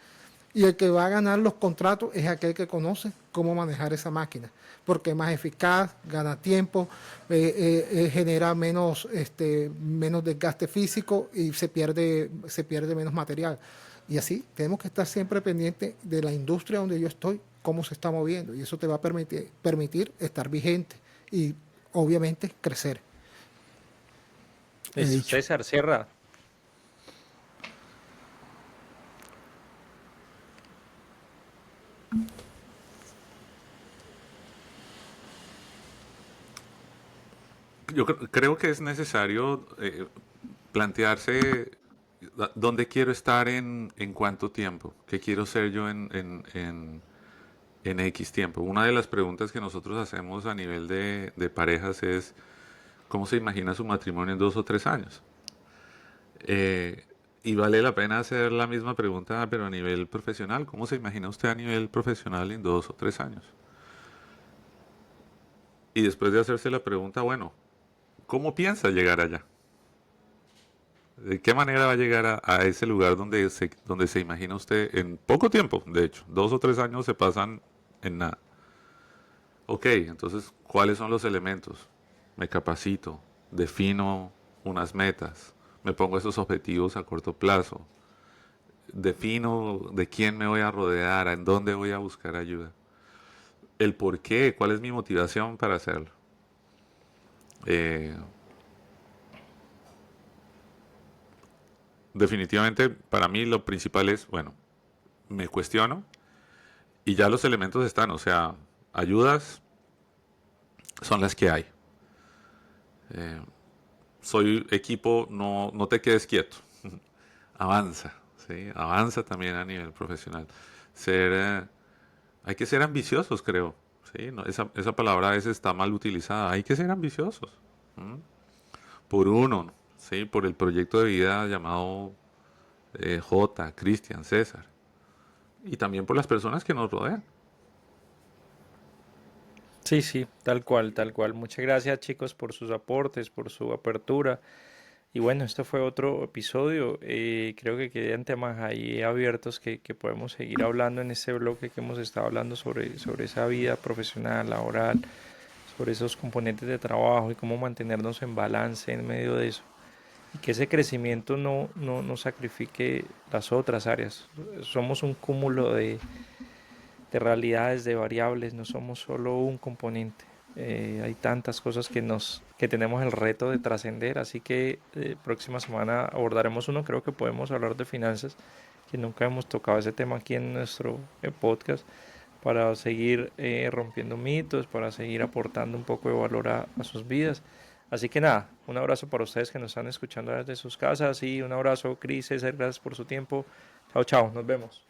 Y el que va a ganar los contratos es aquel que conoce cómo manejar esa máquina, porque es más eficaz, gana tiempo, genera menos desgaste físico y se pierde menos material. Y así tenemos que estar siempre pendientes de la industria donde yo estoy, cómo se está moviendo, y eso te va a permitir estar vigente y obviamente crecer. He dicho. César, cierra. Yo creo que es necesario plantearse dónde quiero estar en cuánto tiempo, qué quiero ser yo en X tiempo. Una de las preguntas que nosotros hacemos a nivel de parejas es cómo se imagina su matrimonio en 2 o 3 años. Y vale la pena hacer la misma pregunta, pero a nivel profesional. ¿Cómo se imagina usted a nivel profesional en 2 o 3 años? Y después de hacerse la pregunta, bueno, ¿cómo piensa llegar allá? ¿De qué manera va a llegar a ese lugar donde se imagina usted en poco tiempo? De hecho, 2 o 3 años se pasan en nada. Ok, entonces, ¿cuáles son los elementos? Me capacito, defino unas metas, me pongo esos objetivos a corto plazo, defino de quién me voy a rodear, en dónde voy a buscar ayuda, el por qué, cuál es mi motivación para hacerlo. Eh, Definitivamente para mí lo principal es, bueno, me cuestiono y ya los elementos están, o sea, ayudas son las que hay. Eh, Soy equipo, no te quedes quieto, avanza, ¿sí? Avanza también a nivel profesional. Hay que ser ambiciosos, creo, ¿sí? Esa palabra a veces está mal utilizada, hay que ser ambiciosos. ¿Mm? Por uno, ¿sí? Por el proyecto de vida llamado J, Cristian, César. Y también por las personas que nos rodean. Sí, sí, tal cual, tal cual. Muchas gracias, chicos, por sus aportes, por su apertura. Y bueno, esto fue otro episodio. Creo que quedan temas ahí abiertos que podemos seguir hablando en este bloque que hemos estado hablando sobre esa vida profesional, laboral, sobre esos componentes de trabajo y cómo mantenernos en balance en medio de eso. Y que ese crecimiento no sacrifique las otras áreas. Somos un cúmulo de realidades, de variables, no somos solo un componente. Hay tantas cosas que tenemos el reto de trascender, así que próxima semana abordaremos uno. Creo que podemos hablar de finanzas, que nunca hemos tocado ese tema aquí en nuestro podcast, para seguir rompiendo mitos, para seguir aportando un poco de valor a sus vidas. Así que nada, un abrazo para ustedes que nos están escuchando desde sus casas, y un abrazo, Cris, César, gracias por su tiempo. Chao, chao, nos vemos.